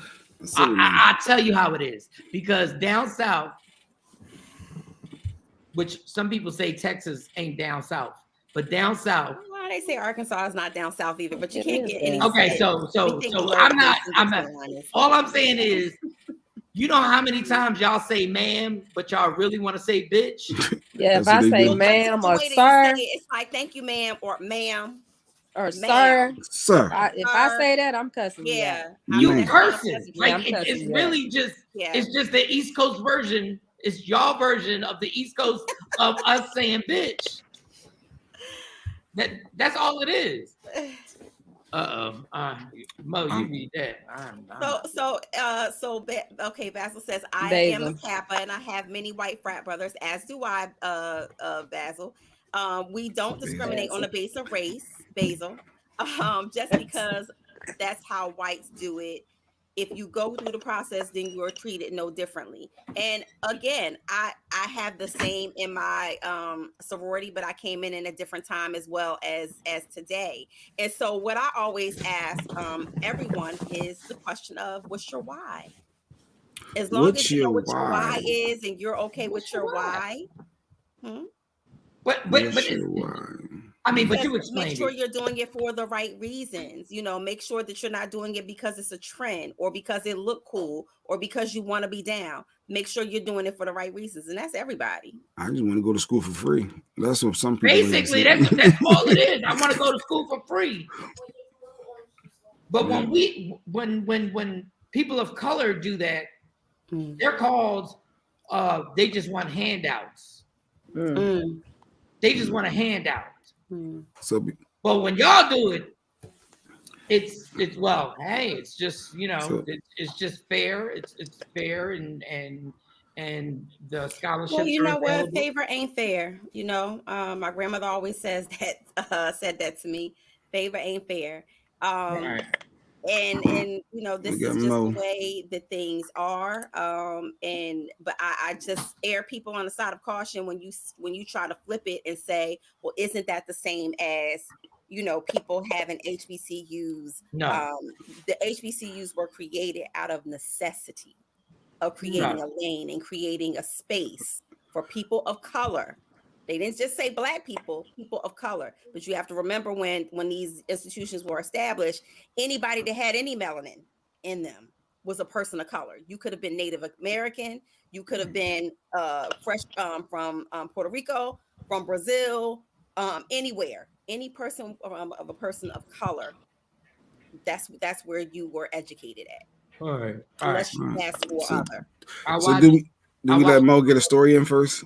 tell you how it is. Because down south, which some people say Texas ain't down south, but down south. Well, they say Arkansas is not down south either, but you can't get any. Okay, so I'm not. All I'm saying is, you know how many times y'all say ma'am, but y'all really want to say bitch? Yeah, if I say ma'am or sir, it's like thank you, ma'am, or ma'am. Or sir. If I say that, I'm cussing. Yeah, you cursing. Like it's really just. Yeah. It's just the East Coast version. It's y'all version of the East Coast of us saying bitch. That's all it is. Mo, you read that. Okay. Basil says I am a Kappa and I have many white frat brothers, as do I. Basil. We don't discriminate on the base of race, Basil. Just because that's how whites do it. If you go through the process, then you are treated no differently. And again, I have the same in my sorority, but I came in a different time as well as today. And so what I always ask everyone is the question of what's your why? As long as you know what your why is and you're okay with your why. But I mean, but you explained make sure you're doing it for the right reasons. Make sure that you're not doing it because it's a trend or because it look cool or because you want to be down. Make sure you're doing it for the right reasons, and that's everybody. I just want to go to school for free. That's what some people basically that's all it is. I want to go to school for free. But when people of color do that, they're called they just want handouts. They just want a handout. But when y'all do it, it's well, hey, it's just it's just fair. It's fair and the scholarships. Well, you know what? Favor ain't fair. My grandmother always says that. Said that to me. Favor ain't fair. Right. And this is just the way that things are. But I just err people on the side of caution when you try to flip it and say, well, isn't that the same as people having HBCUs? No. The HBCUs were created out of necessity of creating a lane and creating a space for people of color. They didn't just say Black people of color. But you have to remember when these institutions were established, anybody that had any melanin in them was a person of color. You could have been Native American. You could have been fresh from Puerto Rico, from Brazil, anywhere. Any person of a person of color. That's where you were educated at. All right. Unless you ask for other. So do we let Mo get a story in first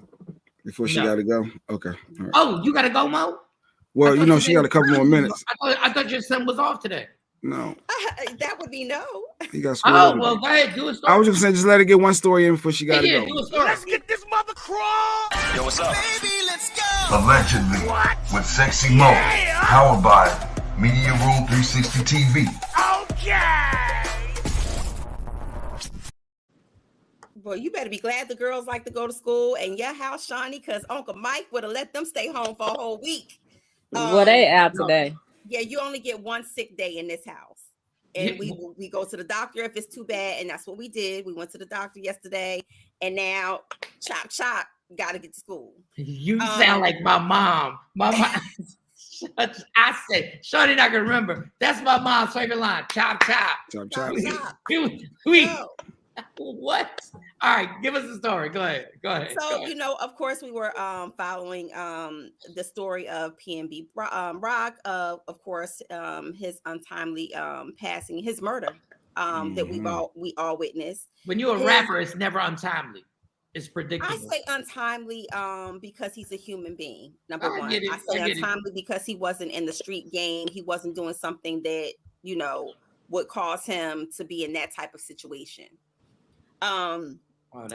before she got to go? Okay. Right. Oh, you got to go, Mo? Well, she got a couple more minutes. I thought your son was off today. No. That would be no. He got well, go ahead, do a story. I was just saying, just let her get one story in before she got to go. Do a story. Let's get this mother crawl. Yo, what's up? Baby, let's go. Allegedly. What? With Sexy Mo. Powered by Media Room 360 TV. Okay. Boy, you better be glad the girls like to go to school and your house, Shawnee, because Uncle Mike would have let them stay home for a whole week. Well, they out today. Yeah, you only get one sick day in this house. And we go to the doctor if it's too bad. And that's what we did. We went to the doctor yesterday. And now, chop, got to get to school. You sound like my mom. My mom. I said, Shorty not going to remember. That's my mom's favorite line. Chop. What? All right, give us the story. Go ahead. So, of course, we were following the story of PNB Rock, of course, his untimely passing, his murder that we all witnessed. When you're a rapper, it's never untimely. It's predictable. I say untimely because he's a human being. Number one, I say untimely because he wasn't in the street game. He wasn't doing something that would cause him to be in that type of situation.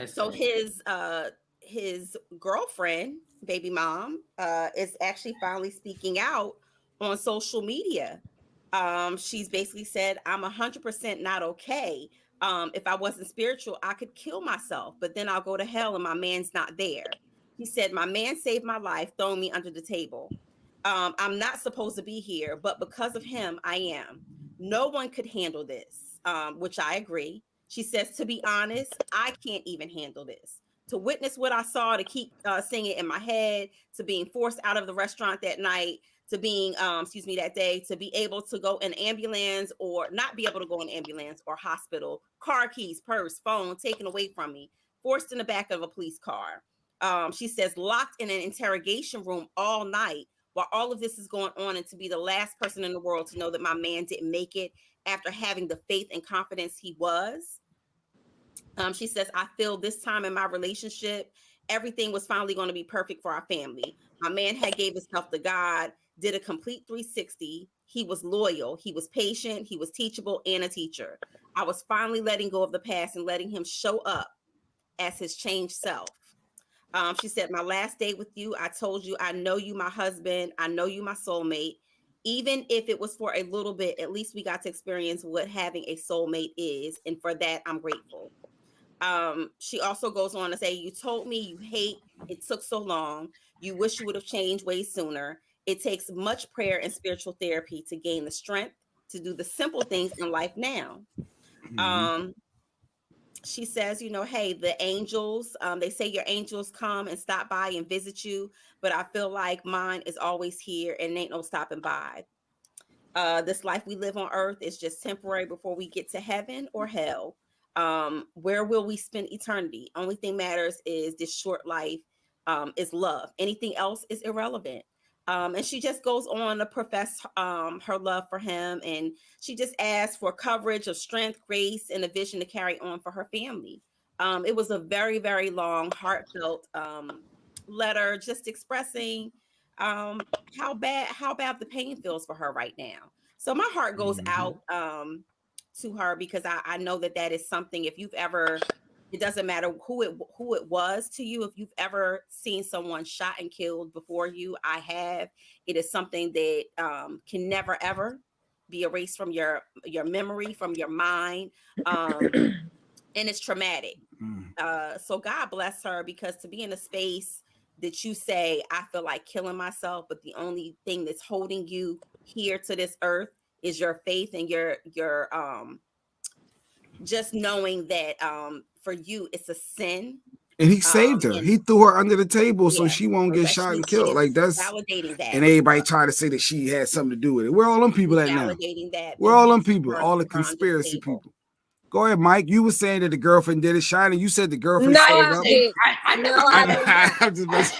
So his girlfriend, baby mom, is actually finally speaking out on social media. She's basically said, I'm 100% not okay. If I wasn't spiritual, I could kill myself, but then I'll go to hell and my man's not there. He said, my man saved my life, throwing me under the table. I'm not supposed to be here, but because of him, I am. No one could handle this, which I agree. She says, to be honest, I can't even handle this. To witness what I saw, to keep singing in my head, to being forced out of the restaurant that night, to being, that day, to be able to go in ambulance or not be able to go in ambulance or hospital, car keys, purse, phone taken away from me, forced in the back of a police car. She says, locked in an interrogation room all night while all of this is going on, and to be the last person in the world to know that my man didn't make it after having the faith and confidence he was. She says, I feel this time in my relationship, everything was finally going to be perfect for our family. My man had gave himself to God, did a complete 360. He was loyal. He was patient. He was teachable and a teacher. I was finally letting go of the past and letting him show up as his changed self. She said, my last day with you, I told you, I know you, my husband. I know you, my soulmate. Even if it was for a little bit, at least we got to experience what having a soulmate is. And for that, I'm grateful. She also goes on to say, you told me you hate it took so long. You wish you would have changed way sooner. It takes much prayer and spiritual therapy to gain the strength to do the simple things in life now. she says, hey, the angels, they say your angels come and stop by and visit you, but I feel like mine is always here and ain't no stopping by. This life we live on earth is just temporary before we get to heaven or hell. Where will we spend eternity? Only thing matters is this short life, is love. Anything else is irrelevant. And she just goes on to profess her love for him. And she just asks for coverage of strength, grace, and a vision to carry on for her family. It was a very, very long, heartfelt letter just expressing how bad the pain feels for her right now. So my heart goes out to her, because I know that is something. If you've ever, it doesn't matter who it was to you, if you've ever seen someone shot and killed before you, I have. It is something that can never ever be erased from your memory, from your mind, and it's traumatic. So God bless her, because to be in a space that you say, I feel like killing myself, but the only thing that's holding you here to this earth is your faith and your just knowing that for you it's a sin. And he saved her. He threw her under the table so she won't get shot and killed. Like, that's validating that. And everybody try to say that she had something to do with it. Where all them people at now? Validating that. Where all them people? All the conspiracy people. Go ahead, Mike. You were saying that the girlfriend did it. Shine, and you said the girlfriend. No, I did. I'm just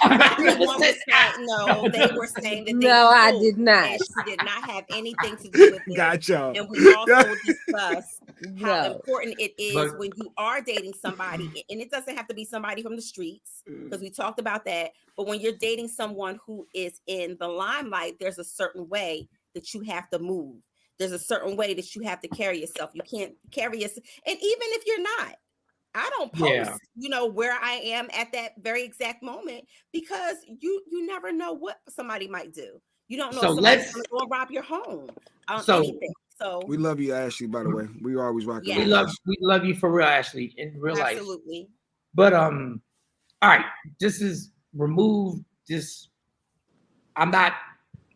no, they were saying that. No, I did not. She did not have anything to do with it. Gotcha. And we also discussed how important it is when you are dating somebody, and it doesn't have to be somebody from the streets, because we talked about that. But when you're dating someone who is in the limelight, there's a certain way that you have to move. There's a certain way that you have to carry yourself. You can't carry yourself. And even if you're not, I don't post, where I am at that very exact moment, because you never know what somebody might do. You don't know if somebody's going to go and rob your home. Anything. So we love you, Ashley, by the way. We always rock. We love you for real, Ashley, in real life. Absolutely. But all right, this is remove this.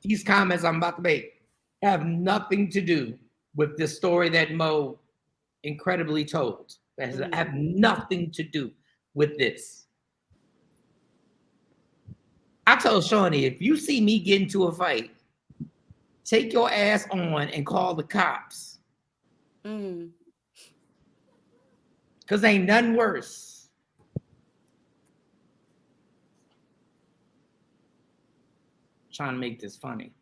These comments I'm about to make have nothing to do with the story that Mo incredibly told. That have nothing to do with this. I told Shawnee, if you see me get into a fight, take your ass on and call the cops. Because ain't nothing worse. Trying to make this funny.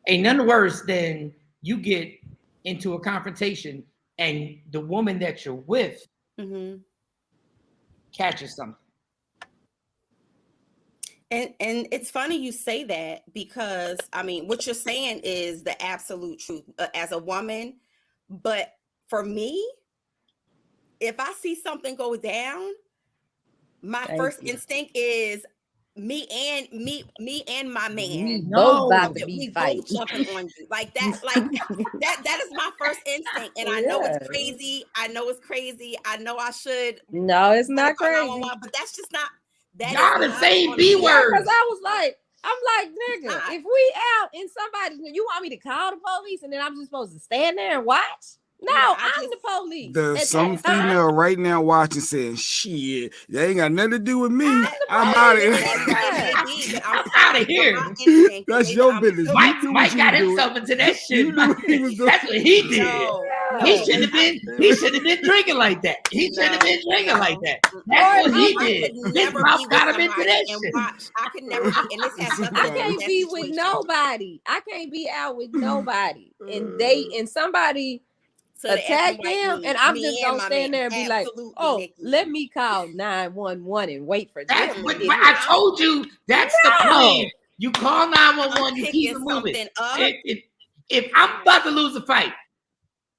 Ain't nothing worse than you get into a confrontation and the woman that you're with catches something. And it's funny you say that, because what you're saying is the absolute truth as a woman. But for me, if I see something go down, my first instinct is me and my man. We both about to be fighting. Jumping on you like that. That is my first instinct, and I know it's crazy. I know I should. No, it's not crazy. But that's just not. Y'all the same B word. Because I'm like, nigga, if we out and somebody, you want me to call the police and then I'm just supposed to stand there and watch? No, I'm the police. There's some female right now watching saying, shit, that ain't got nothing to do with me. I'm out of here. I'm out of here. That's your business. Mike got himself into that shit. That's what he did. No. He shouldn't have been drinking like that. That's what he did. This mouth got him into that shit. I could never be, and this has nothing. I can't be with nobody. I can't be out with nobody. And somebody attack them, and I'm just gonna stand there and be like, "Oh, let me call 911 and wait for that." I told you that's the plan. You call 911. You keep it moving. If I'm about to lose a fight,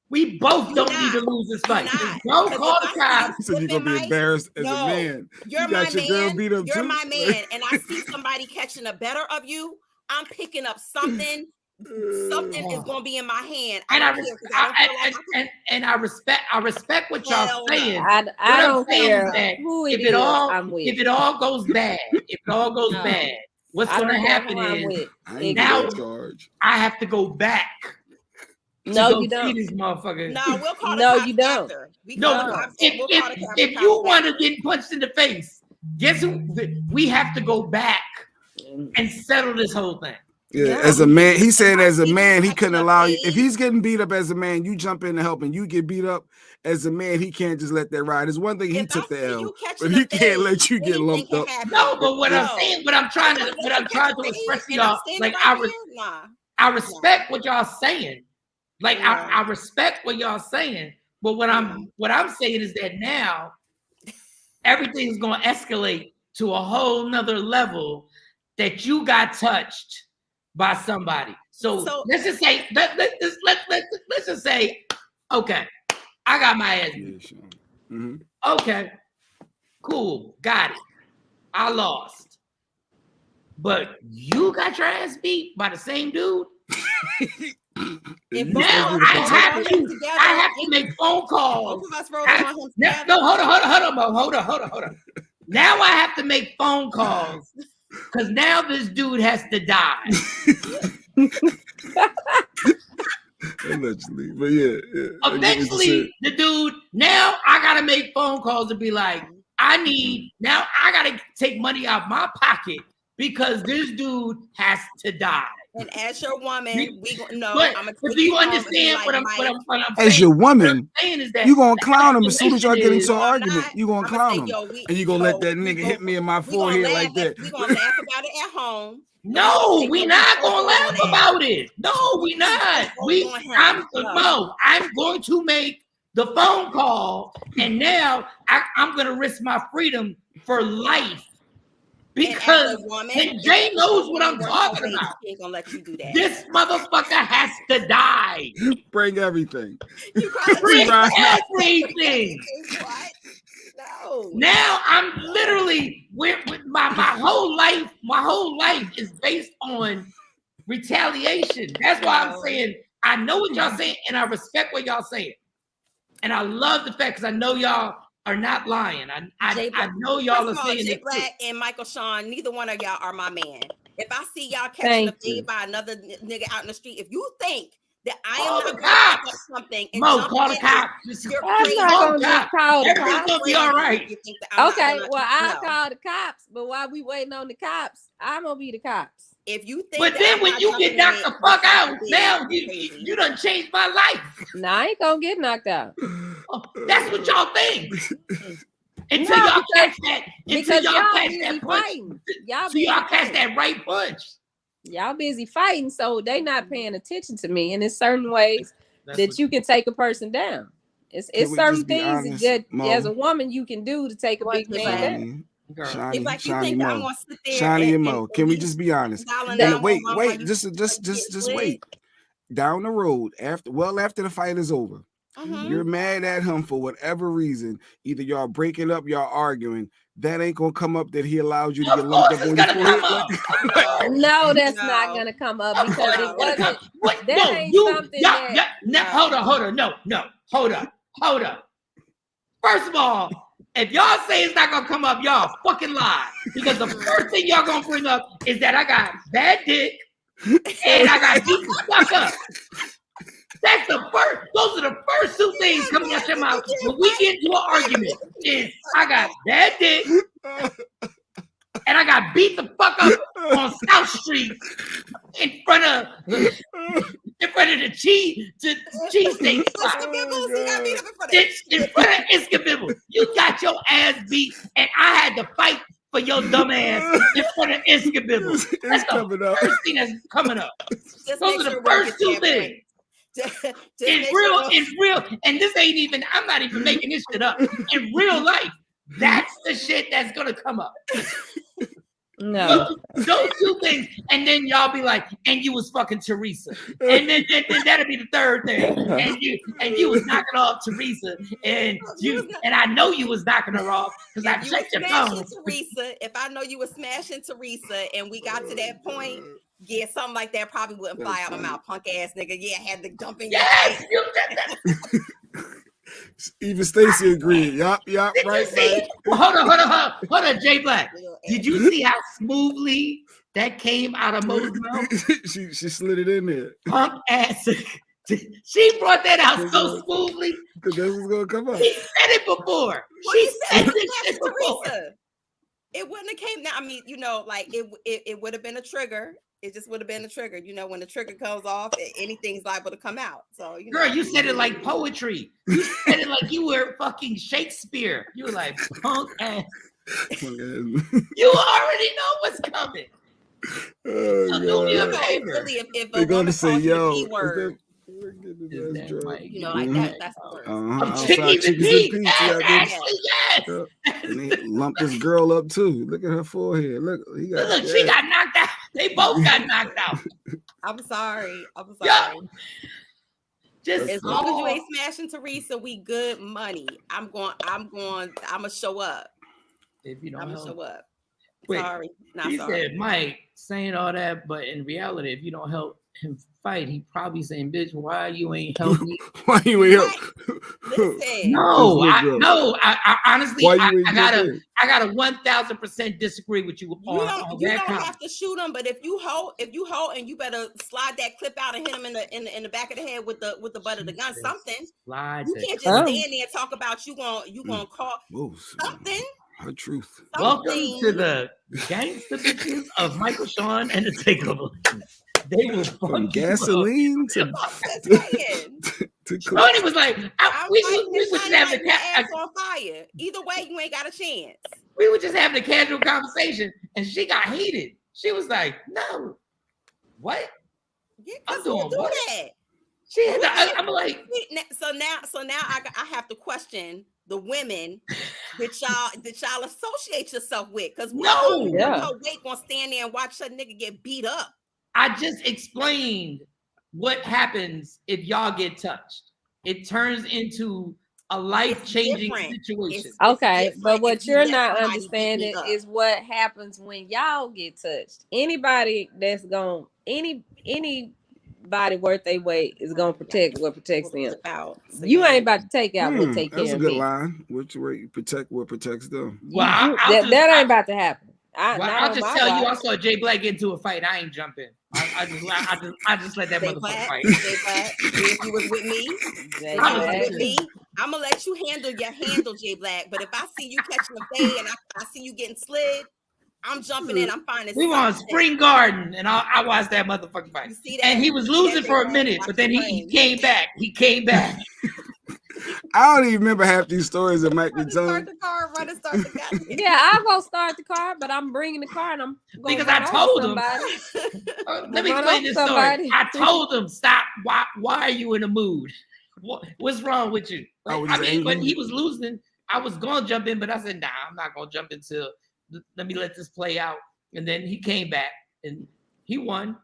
we both don't need to lose this fight. Don't call the cops. So you're gonna be embarrassed as a man. You're my man. You're my man, and I see somebody catching a better of you. I'm picking up something. Something is going to be in my hand. I respect what y'all saying. I don't care who it is. If it all goes bad, what's going to happen is now I have to go back No, you don't. This motherfucker. No, we'll call the No, cops you don't. after. We No, call the cops. We'll call the cops if you want to get punched in the face, guess who? We have to go back and settle this whole thing. Yeah, as a man, he said as a man, he couldn't allow you. If he's getting beat up as a man, you jump in to help, and you get beat up as a man, he can't just let that ride. It's one thing he took the L, but he can't let you get lumped up. No, but what I'm saying, what I'm trying to express to y'all, like I respect what y'all saying. Like I respect what y'all saying, but what I'm saying is that now everything's gonna escalate to a whole nother level that you got touched by somebody. So let's just say let's just say, okay, I got my ass beat. Mm-hmm. Okay, cool, got it. I lost, but you got your ass beat by the same dude. Now I have to make phone calls. Both of us wrote on him. No, hold on. Now I have to make phone calls because now this dude has to die. Allegedly, but yeah. Eventually, the dude. Now I gotta make phone calls and be like, I gotta take money out of my pocket because this dude has to die. And as your woman, I'm gonna. Do you understand what I'm saying? As your woman, you gonna clown him as soon as y'all get into an argument. You gonna clown him, and you gonna let that nigga hit me in my forehead like that. We gonna laugh about it at home. No, we not gonna laugh about it. No, we not. I'm going to make the phone call, and now I'm gonna risk my freedom for life. Because Jay knows what I'm talking about. He ain't gonna let you do that. This motherfucker has to die. Bring everything. Bring everything. What? No. Now I'm literally with my whole life. My whole life is based on retaliation. That's why I'm saying I know what y'all saying, and I respect what y'all saying, and I love the fact because I know y'all are not lying. I know y'all are saying Jay Black and Michael Shawn, neither one of y'all are my man. If I see y'all catching a fade by another nigga out in the street, if you think that I am not going to something, and call the cops. I'm not gonna call the cops. Everything's gonna be all right. Okay, well I'll call the cops, but while we waiting on the cops, I'm gonna be the cops. If you think, but then when you get knocked the fuck out, now you done changed my life. No, I ain't gonna get knocked out. That's what y'all think. Until y'all catch that. Until y'all catch that punch. Y'all catch that right punch. Y'all busy fighting, so they not paying attention to me. And there's certain ways that you can take a person down. It's certain things that as a woman you can do to take a big man down. Shawnee and Mo, can we just be honest? Wait, just wait. Down the road, after the fight is over, you're mad at him for whatever reason. Either y'all breaking up, y'all arguing. That ain't gonna come up that he allowed you to get lumped up on your forehead. No, that's not gonna come up because it wasn't. That ain't something that. Hold up. First of all, if y'all say it's not gonna come up, y'all fucking lie. Because the first thing y'all gonna bring up is that I got bad dick and I got beat the fuck up. That's the first. Those are the first two things coming out your mouth when we get into an argument. Is I got bad dick and I got beat the fuck up on South Street in front of the cheese steak spot. In front of Iskabibble. You got your ass beat and I had to fight for your dumb ass in front of Iskabibble. That's the first thing that's coming up. Those are the first two things. In real, and this ain't even, I'm not even making this shit up. In real life, that's the shit that's gonna come up. No. Those two things, and then y'all be like, and you was fucking Teresa. And then that'll be the third thing. And you was knocking off Teresa. And I know you was knocking her off because I checked your phone. Teresa, if I know you were smashing Teresa and we got to that point, yeah, something like that probably wouldn't fly out of my mouth, punk ass nigga. Yeah, I had to dump in your face. Even Stacy agreed. Yup, right. Hold on, Jay Black. Did you see how smoothly that came out of Mo's mouth? she slid it in there. Punk ass. She brought that out so smoothly. Because that's what's gonna come out. She said it before. She said this shit before. It wouldn't have came now. I mean, like it would have been a trigger. It just would have been a trigger. When the trigger comes off, anything's liable to come out. So, Girl, you said it like poetry. You said it like you were fucking Shakespeare. You were like, punk ass. You already know what's coming. Oh, so do me a favor. Really, if they're going to say, yo, word, like that's the word. Outside chickens and peach. And they lumped this girl up too. Look at her forehead. Look, she got knocked out. They both got knocked out. I'm sorry. Yo, just as long as you ain't smashing Teresa, we good money. I'm gonna show up. If you don't, I'm gonna show up. Wait, sorry, not he sorry. Said Mike saying all that, but in reality, if you don't help him fight, he probably saying, "Bitch, why you ain't help me? Why you ain't help?" Listen, no, I honestly, I gotta 1000% disagree with you. You don't have to shoot him, but if you hold, and you better slide that clip out and hit him in the back of the head with the butt of the gun. Something. You can't just stand there and talk about you gonna call something. Her truth. Welcome to the gangster bitches of Michael, Shawn, and the Takeover. They will from gasoline to Shorty was like, we would just have the ass on fire. Either way, you ain't got a chance. We would just have the casual conversation, and she got heated. She was like, "No, what? Yeah, I'm doing what?" That. I'm like, so now I have to question the women that y'all associate yourself with, because no weight gonna stand there and watch a nigga get beat up. I just explained what happens if y'all get touched. It turns into a life-changing situation. Okay, but what you're not understanding is what happens when y'all get touched. Anybody that's going anybody worth their weight is gonna protect what protects them. You ain't about to take out what take care of me. That's a good line. Which way you protect what protects them. Well, that ain't about to happen. I'll just tell you, I saw Jay Black get into a fight. I ain't jumping. I just let that motherfucker fight. If you was with me, I'm gonna let you handle Jay Black. But if I see you catching a fade and I see you getting slid, I'm jumping in. I'm finding. We were on Spring Garden, and I watched that motherfucker fight. You see that? And he was losing for a minute, but then he came back. He came back. I don't even remember half these stories that Mike be telling. Start the car, start the car. Yeah, I'll go start the car, but I'm bringing the car and I'm going because I told him. Let me explain this story. I told him, stop. Why are you in a mood? What's wrong with you? When he was losing, I was gonna jump in, but I said, nah, I'm not gonna jump until let me let this play out. And then he came back and he won.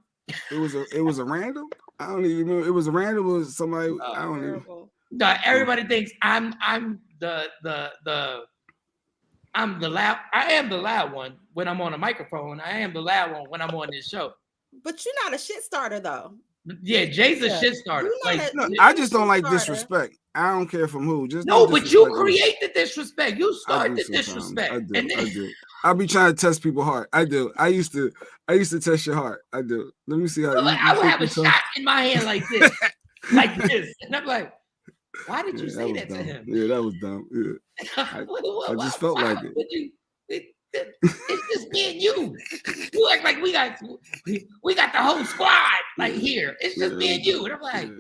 It was a random. I don't even know. It was a random. It was somebody. I don't even. No, everybody thinks I'm the loud. I am the loud one when I'm on a microphone. I am the loud one when I'm on this show. But you're not a shit starter though. Yeah, Jay's a shit starter. I just don't like disrespect. I don't care from who. Just no, but you create the disrespect. You start the disrespect. I do. I'll be trying to test people's heart. I do. I used to test your heart. I do. Let me see how. I would have a shot in my hand like this, and I'm like, why did you say that to him? Yeah, that was dumb. Yeah. I just felt like it. It's just me and you. You act like we got the whole squad like here. It's just me and you. And I'm like,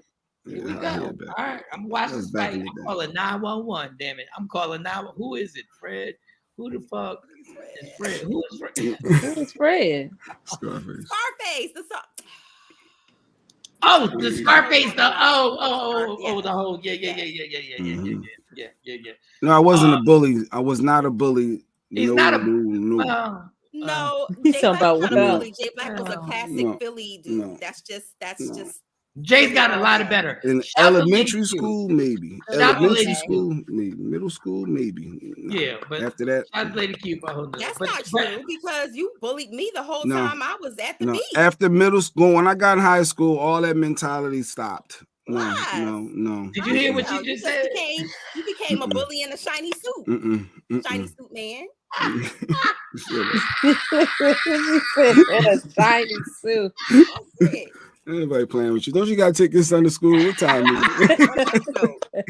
here we go. All right, I'm watching this fight. I'm calling 911. Damn it, I'm calling 911. Who is it, Fred? Who the fuck is Fred? Who is Fred? Who is Fred? Scarface. Oh, the Scarface. The whole yeah. No, I wasn't a bully. I was not a bully. He's not a no. He's talking about what? Jay Black was a classic Philly dude. That's just. Jay's got a lot of better. In elementary school, maybe. Elementary school, maybe. Middle school, maybe. Yeah, but after that, I played the cube. That's not true because you bullied me the whole time I was at the beat. After middle school, when I got in high school, all that mentality stopped. No. Did you hear what you just said? You became a bully in a shiny suit. Shiny suit man. A shiny suit. Anybody playing with you? Don't you gotta take your son to school? What time is it?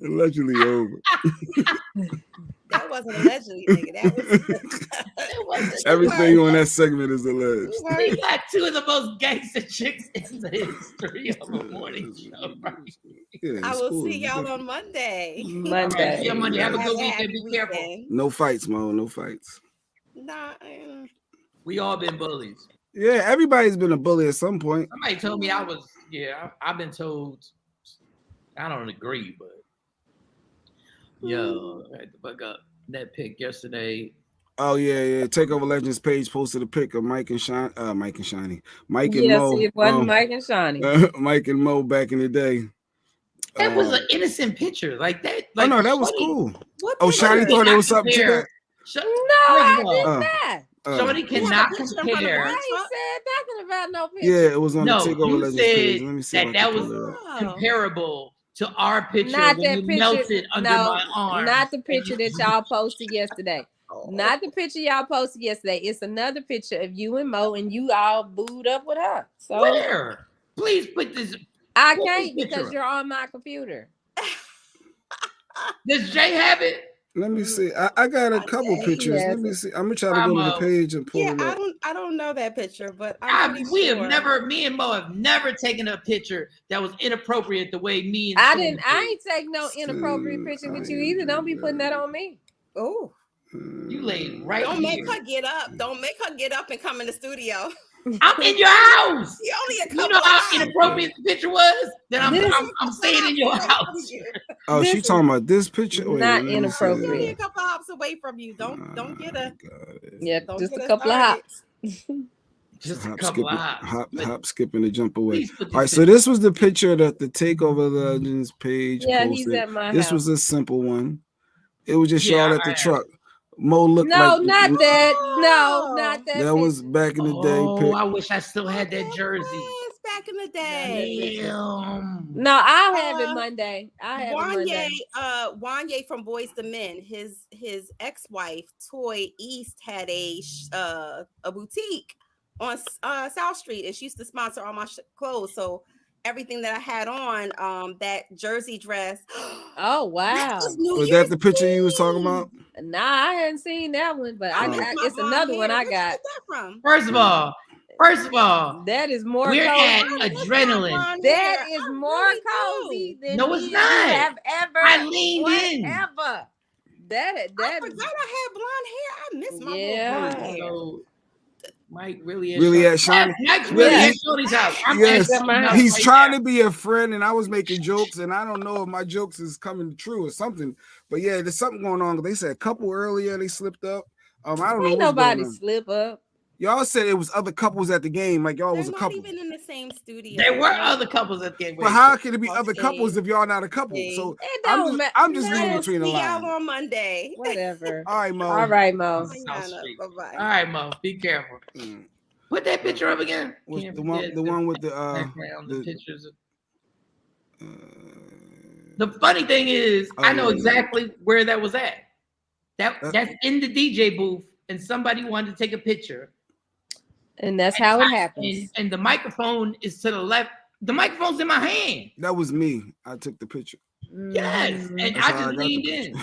Allegedly over. That wasn't allegedly, nigga. That was everything on that segment is alleged. We got two of the most gangster chicks in the history of a morning show. Right? Yeah, I will cool. see y'all on Monday. Monday. See you on Monday. Have a good weekend. Be careful. No fights, Mo. No fights. Nah. We all been bullies. Yeah, everybody's been a bully at some point. Somebody told me I was. Yeah, I've been told. I don't agree, but yo, I had to fuck up that pic yesterday. Oh yeah. Takeover Legends page posted a pic of Mike and Shiny. Mike and Mo. It wasn't Mike and Shawnee. Mike and Mo back in the day. That was an innocent picture, like that. Like, oh no, that was cool. Oh, Shiny thought it was something to that. No, I did not. Somebody cannot compare. I ain't said nothing about no picture. Yeah, it was on the Takeover Legends page. Let me see that was comparable to our picture when you melted under my arm. Not the picture that y'all posted yesterday. Not the picture y'all posted yesterday. It's another picture of you and Mo, and you all booed up with her. So where? Please put this. I can't because you're on my computer. Does Jay have it? Let me see. I got a couple pictures. Let me see. I'm gonna try to go to the page and pull it up. I don't know that picture, but me and Mo have never taken a picture that was inappropriate the way me and I ain't take no inappropriate picture with you either. Don't be putting that on me. Oh. You laid right. Don't make her get up. Don't make her get up and come in the studio. I'm in your house. You only a couple. You know how inappropriate the picture was? Then I'm staying in your house. Oh, she talking about this picture? Not inappropriate. Only a couple hops away from you. Don't get a. Yeah, just a couple of hops. Just a couple of hops. Hop, skipping and jump away. All right, so this was the picture that the Takeover Legends page posted. He's at my this house. Was a simple one. It was just y'all at the truck. Mo looked like not that. No, not that. That was back in the day. Oh, I wish I still had that jersey. Back in the day. Damn. No, I'll have it Monday. I have it Monday. Wanye from Boys to Men, his ex-wife Toy East had a boutique on South Street, and she used to sponsor all my clothes. So everything that I had on, that jersey dress. Oh wow! Was that the picture you was talking about? Nah, I hadn't seen that one, but it's another one I got. First of all, that is more. We're cozy. at adrenaline. That is more cozy than no, it's not. Have ever. I leaned in. Ever. That I forgot I had blonde hair. I miss my blonde hair. So, Mike really at Shawn. Mike's really at Shawnee's house. He's trying to be a friend, and I was making jokes, and I don't know if my jokes is coming true or something. But yeah, there's something going on. They said a couple earlier they slipped up. I don't know. Ain't nobody slip up. Y'all said it was other couples at the game, like y'all was a couple. Not even in the same studio. There were other couples at the game. But how can it be other couples if y'all not a couple? So I'm just reading between the lines. Y'all on Monday. Whatever. All right, Mo. All right, Mo. Bye-bye. All right, Mo. Be careful. Put that picture up again. The one with the pictures. The funny thing is, I know exactly where that was at. That's in the DJ booth, and somebody wanted to take a picture. And that's how it happens. And the microphone is to the left. The microphone's in my hand. That was me. I took the picture. Yes, and I just leaned in.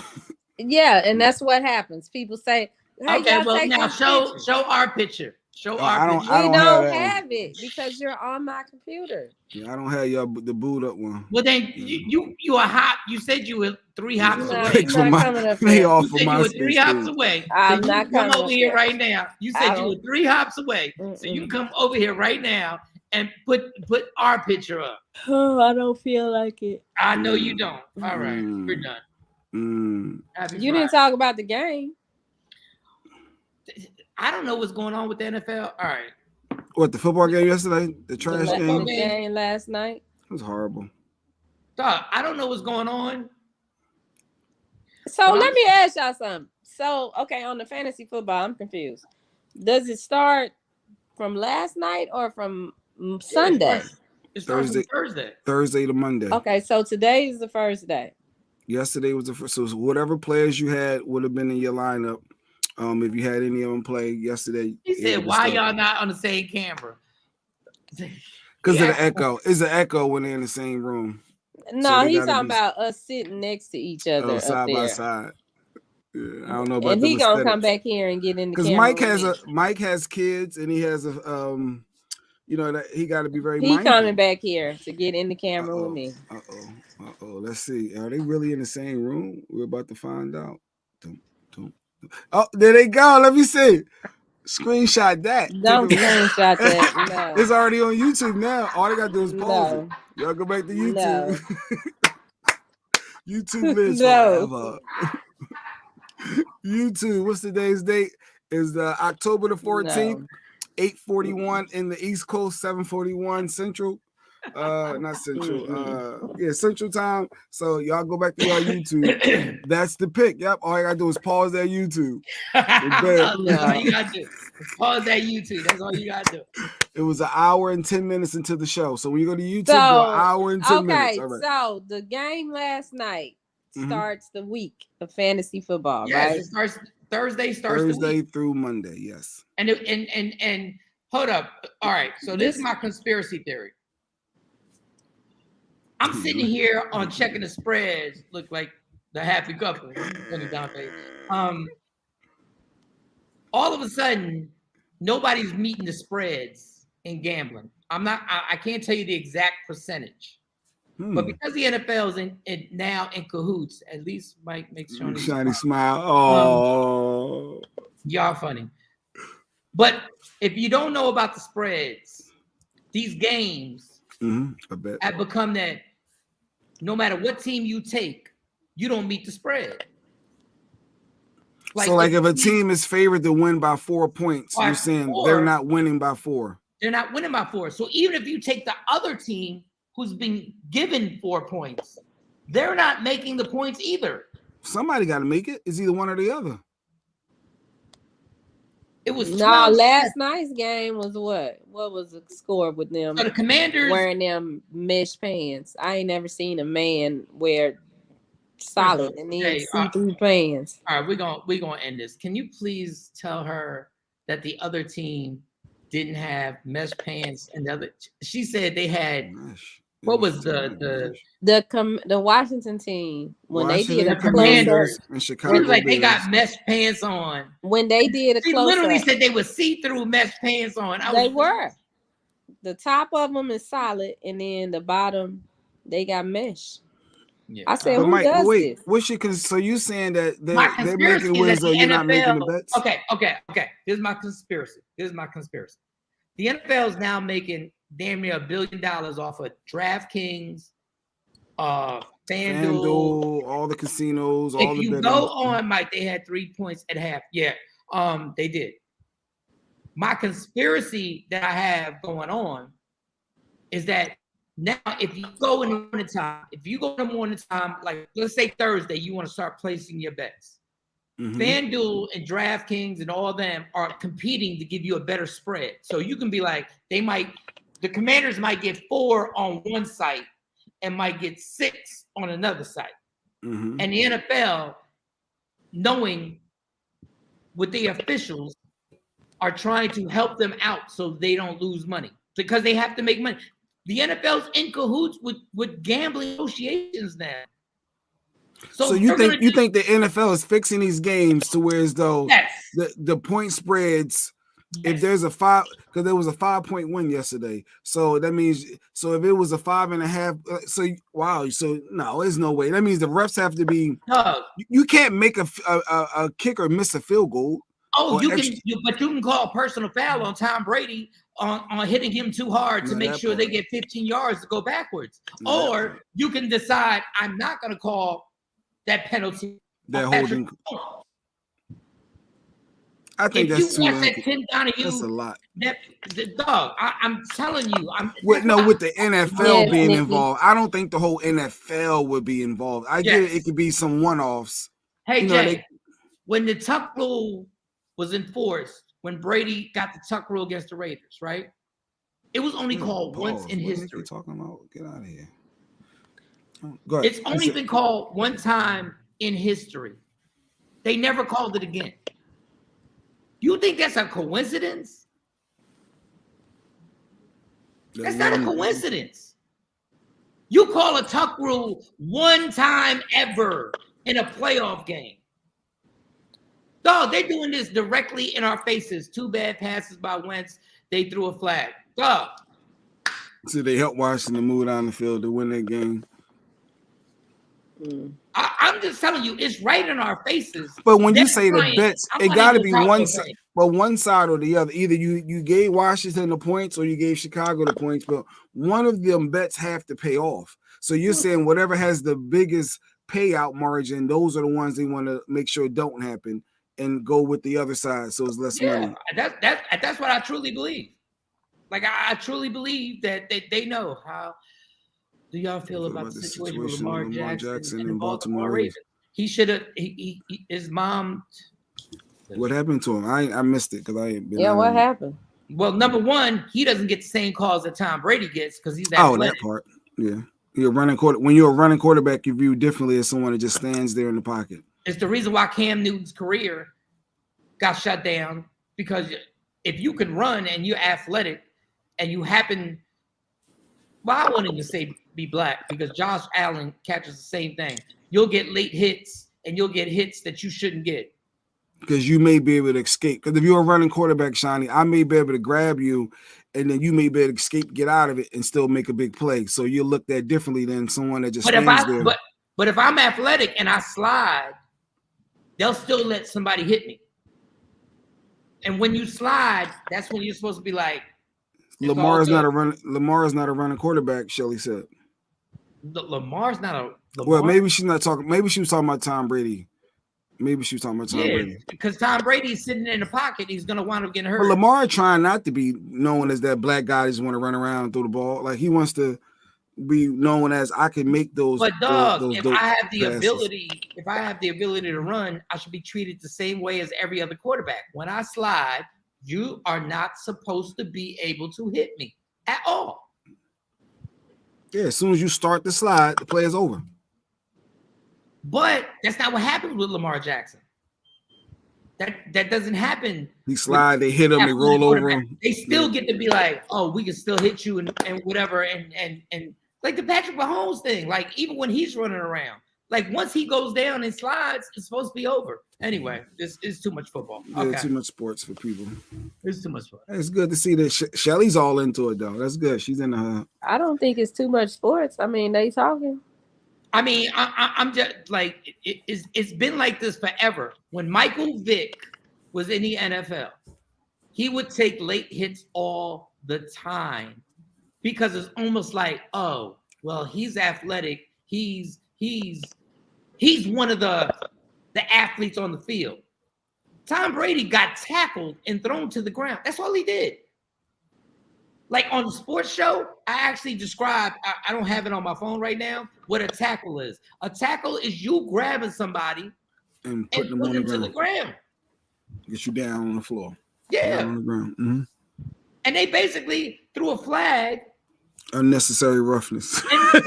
Yeah, and that's what happens. People say, hey, okay, well now show our picture. Show our picture. We don't have it because you're on my computer. Yeah, I don't have y'all the boot up one. Well then you are hot. You said you were 3 hops away. You said you were 3 hops away. I'm not coming over here right now. You said you were 3 hops away. So you can come over here right now and put our picture up. Oh, I don't feel like it. I know you don't. All right, we're done. You didn't talk about the game. I don't know what's going on with the NFL. All right. What, the football game yesterday? The trash game? The game last night. It was horrible. Dog, I don't know what's going on. So let me ask y'all something. So, okay, on the fantasy football, I'm confused. Does it start from last night or from Sunday? It starts from Thursday. Thursday to Monday. Okay, so today is the first day. Yesterday was the first. So whatever players you had would have been in your lineup. If you had any of them play yesterday. He said, why y'all not on the same camera? Because of the echo. It's an echo when they're in the same room. No, so he's talking about us sitting next to each other side by side. Yeah, I don't know about. And he gonna come back here and get in the camera. Because Mike has kids and he has a that he got to be very. He coming back here to get in the camera with me. Let's see. Are they really in the same room? We're about to find out. Oh, there they go. Let me see. Screenshot that. Don't screenshot that. No. It's already on YouTube now. All they got to do is pause it. Y'all go back to YouTube. No. YouTube lives forever. YouTube. What's today's date? Is October the 14th. No. 8:41 in the East Coast, 7:41 Central. Not Central. Central time. So y'all go back to y'all YouTube. That's the pick. Yep. All you gotta do is pause that YouTube. That's all you gotta do. Pause that YouTube. That's all you gotta do. It was an hour and 10 minutes into the show. So when you go to YouTube, go an hour and 10 minutes. Okay, so the game last night starts the week of fantasy football, right? It starts Thursday through Monday, yes. And hold up. All right, so this is my conspiracy theory. I'm sitting here on checking the spreads, look like the happy couple. All of a sudden, nobody's meeting the spreads in gambling. I can't tell you the exact percentage. But because the NFL is now in cahoots, at least Mike makes Shawn shiny smile. Oh, y'all funny. But if you don't know about the spreads, these games have become that no matter what team you take, you don't meet the spread. So if a team is favored to win by 4 points, you're saying they're not winning by 4. They're not winning by 4. So even if you take the other team who's been given 4 points, they're not making the points either. Somebody got to make it. It's either one or the other. It was last night's game was what? What was the score with them? So the Commanders wearing them mesh pants. I ain't never seen a man wear solid and then see-through pants. All right, we're gonna end this. Can you please tell her that the other team didn't have mesh pants and the other? She said they had. What was the Washington team when they did a Commanders in Chicago? Like they got mesh pants on. When they did a she literally said they were see-through mesh pants on. They were. The top of them is solid, and then the bottom they got mesh. Yeah. I said, who does this? What's your so you saying that they're making wins, so you're not making the bets? Okay. Here's my conspiracy. The NFL is now making damn near $1 billion off of DraftKings, FanDuel, all the casinos. If you go on, Mike, they had 3 points at half. Yeah, they did. My conspiracy that I have going on is that now if you go in the morning time, like let's say Thursday, you want to start placing your bets. FanDuel and DraftKings and all of them are competing to give you a better spread. So you can be like, the Commanders might get 4 on one site and might get 6 on another site. And the NFL, knowing with the officials, are trying to help them out so they don't lose money because they have to make money. The NFL's in cahoots with gambling negotiations now. So you think the NFL is fixing these games to where as though the point spreads, if there's a 5, because there was a 5-point win yesterday, so that means if it was a 5.5, so no, there's no way. That means the refs have to be. You can't make a kicker miss a field goal. Oh, but you can call a personal foul on Tom Brady on hitting him too hard to make sure they get 15 yards to go backwards, or you can decide I'm not going to call that penalty. That holding. I think if that's you watch that Tim Donahue, that's a lot. I'm telling you, with the NFL being involved, I don't think the whole NFL would be involved. I get it could be some one-offs. Hey, Jay, when the tuck rule was enforced, when Brady got the tuck rule against the Raiders, right? It was only called once in history. What are you talking about? Get out of here. Go ahead. It's only been called one time in history. They never called it again. You think that's a coincidence? That's not a coincidence. You call a tuck rule one time ever in a playoff game. Dog, they're doing this directly in our faces. 2 bad passes by Wentz. They threw a flag. Dog. So they helped Washington move down the field to win that game. I'm just telling you, it's right in our faces. But when you say the bets, it got to be one side. But one side or the other. Either you gave Washington the points or you gave Chicago the points. But one of them bets have to pay off. So you're saying whatever has the biggest payout margin, those are the ones they want to make sure don't happen and go with the other side so it's less money. That's what I truly believe. Like I truly believe that they know how. Do y'all feel about the situation with Lamar Jackson and Baltimore Ravens? He should have. His mom. What happened to him? I missed it because I ain't been. Yeah, what happened? Well, number one, he doesn't get the same calls that Tom Brady gets because he's athletic. That part. Yeah, you're running quarter. When you're a running quarterback, you're viewed differently as someone that just stands there in the pocket. It's the reason why Cam Newton's career got shut down, because if you can run and you're athletic and you happen, well, I wouldn't even say be black because Josh Allen catches the same thing. You'll get late hits and you'll get hits that you shouldn't get. Because you may be able to escape. Because if you're a running quarterback, Shawnee, I may be able to grab you and then you may be able to escape, get out of it, and still make a big play. So you're looked at differently than someone that just stands there. But if I'm athletic and I slide, they'll still let somebody hit me. And when you slide, that's when you're supposed to be like, Lamar is not a running quarterback, Shelly said. Lamar's not a Well, maybe she's not talking. Maybe she was talking about Tom Brady. Brady. Because Tom Brady's sitting in the pocket. He's going to wind up getting hurt. But Lamar trying not to be known as that black guy that just want to run around and throw the ball. Like he wants to be known as I can make those. But dog, if I have the ability to run, I should be treated the same way as every other quarterback. When I slide, you are not supposed to be able to hit me at all. Yeah, as soon as you start the slide, the play is over. But that's not what happens with Lamar Jackson. That doesn't happen. He slide, they hit him, they roll over him. They still get to be like, oh, we can still hit you and whatever. And like the Patrick Mahomes thing, like even when he's running around, like once he goes down and slides, it's supposed to be over. Anyway, this is too much football. Okay. Yeah, too much sports for people. It's too much sports. It's good to see that Shelly's all into it, though. That's good. She's in the hub. I don't think it's too much sports. I mean, they talking. I mean, I'm just like, it's been like this forever. When Michael Vick was in the NFL, he would take late hits all the time because it's almost like, oh, well, he's athletic. He's one of the athletes on the field. Tom Brady got tackled and thrown to the ground. That's all he did. Like on the sports show, I actually described, I don't have it on my phone right now, what a tackle is. A tackle is you grabbing somebody and putting them to the ground. Get you down on the floor. Yeah. Down on the ground. Mm-hmm. And they basically threw a flag. Unnecessary roughness. Like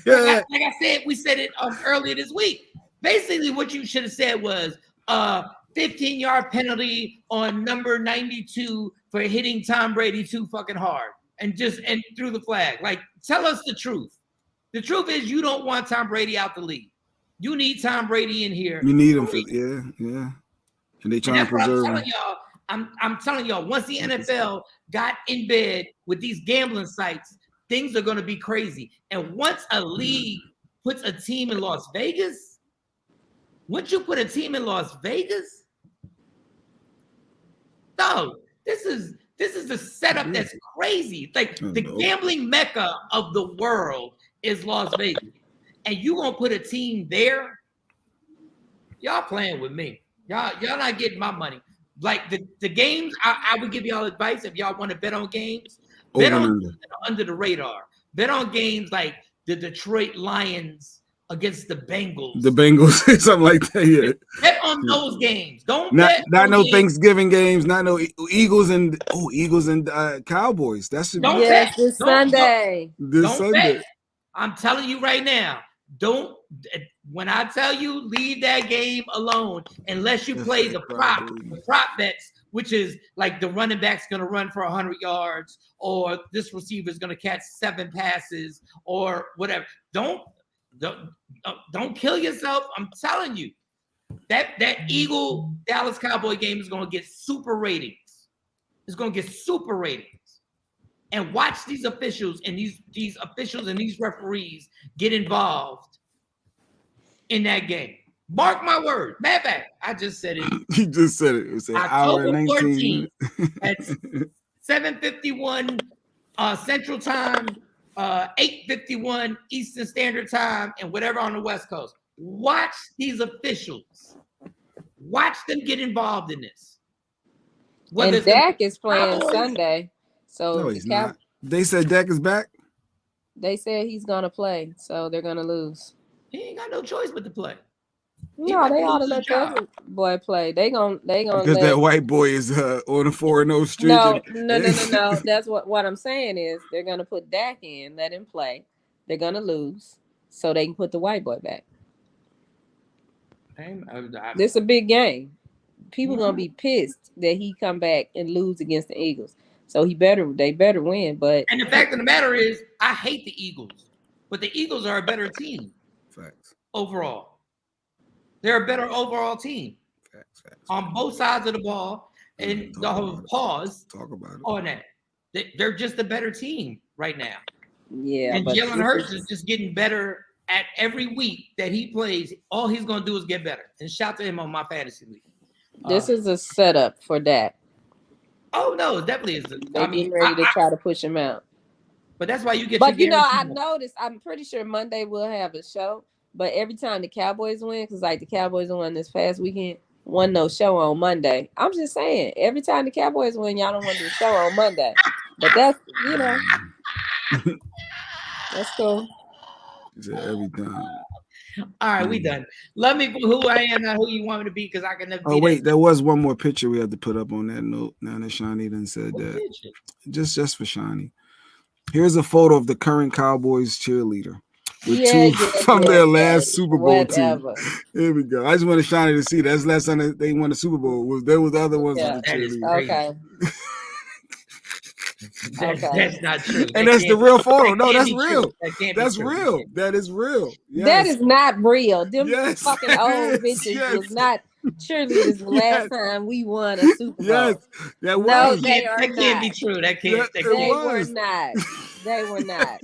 I said, we said it earlier this week. Basically, what you should have said was 15-yard penalty on number 92 for hitting Tom Brady too fucking hard and threw the flag. Like, tell us the truth. The truth is you don't want Tom Brady out the league. You need Tom Brady in here. You need him for yeah. And they trying to preserve him. I'm telling y'all, once the NFL got in bed with these gambling sites, things are going to be crazy. And once a league puts a team in Las Vegas, once you put a team in Las Vegas, no, this is the setup that's crazy. Like the gambling mecca of the world is Las Vegas. And you gonna put a team there? Y'all playing with me. Y'all not getting my money. Like the games, I would give y'all advice if y'all want to bet on games. Bet on under the radar. Bet on games like the Detroit Lions against the Bengals. The Bengals, something like that. Yeah. Bet on those games. Don't not bet not on no games. Thanksgiving games. Not no Eagles and Cowboys. That's this Sunday. Bet. I'm telling you right now. Don't. When I tell you leave that game alone, unless you play the prop bets which is like the running back's going to run for 100 yards, or this receiver is going to catch 7 passes, or whatever. Don't kill yourself. I'm telling you, that Eagle Dallas Cowboy game is going to get super ratings. It's going to get super ratings. And watch these officials and these officials and these referees get involved in that game. Mark my word. Matter of fact, I just said it. You just said it. It was an hour and 19 at 7:51 Central Time, 8:51 Eastern Standard Time, and whatever on the West Coast. Watch these officials. Watch them get involved in this. And Dak is playing Sunday. So no, he's not. They said Dak is back. They said he's gonna play, so they're gonna lose. He ain't got no choice but to play. No, they ought to let that boy play. They gonna because that white boy is on a 4-0 streak. No. That's what I'm saying is they're gonna put Dak in, let him play. They're gonna lose, so they can put the white boy back. This is a big game. People gonna be pissed that he come back and lose against the Eagles. So they better win. But and the fact of the matter is, I hate the Eagles, but the Eagles are a better team. Facts. Overall, they're a better overall team. Facts. On both sides of the ball, and the whole pause. Talk about it. On that, they're just a better team right now. Yeah, and Jalen Hurts is just getting better at every week that he plays. All he's gonna do is get better. And shout to him on my fantasy league. This is a setup for Dak. Oh no, it definitely is. They're getting ready to try to push him out. But that's why you get. But I noticed. I'm pretty sure Monday we'll have a show. But every time the Cowboys win, because like the Cowboys won this past weekend, wasn't no show on Monday. I'm just saying, every time the Cowboys win, y'all don't want to do a show on Monday. But that's that's cool. Every time. All right, we done. Let me put who I am, not who you want me to be, because I can never. Oh wait, there was one more picture we had to put up on that note. Now that Shawnee done said that, picture? just for Shawnee. Here's a photo of the current Cowboys cheerleader with from their last Super Bowl team. Here we go. I just wanted Shawnee to see that's last time they won the Super Bowl. There was other ones on the cheerleader. Okay. That's not true. And that's the real photo. No, that's real. That's real. That is real. Yes. That is not real. Them fucking old bitches was not cheerleaders the last time we won a Super Bowl. Yes, that was. No, that can't be true. That can't. They were not. They were not.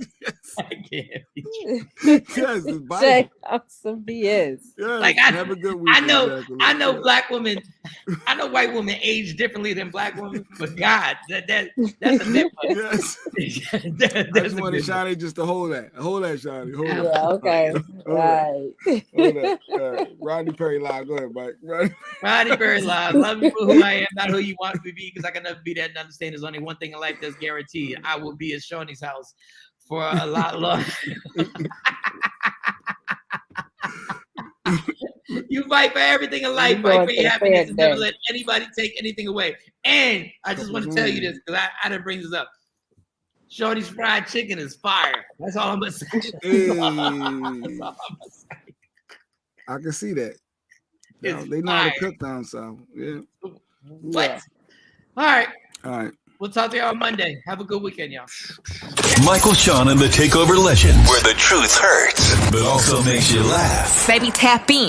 That can't be true. Yes, Say some BS. Yes, like have a good week. I know black women. I know white women age differently than black women, but God, that's a big one. Yes. I just wanted Shawnee just to hold that, Shawnee. Hold that. Yeah, okay. Right. Hold that. Rodney Perry Live. Go ahead, Mike. Rodney Perry Live. Love you for who I am, not who you want me to be, because I can never be that and understand there's only one thing in life that's guaranteed. I will be at Shawnee's house for a lot longer. You fight for everything in life, fight for your happiness, and never let anybody take anything away. And I just want to tell you this, because I didn't bring this up. Shorty's fried chicken is fire. That's all I'm gonna say. I can see that. They know how to cook down south. Yeah. What? Yeah. All right. We'll talk to y'all on Monday. Have a good weekend, y'all. Michael, Shawn, and the Takeover Legend, where the truth hurts, but also makes you laugh. Baby, tap in.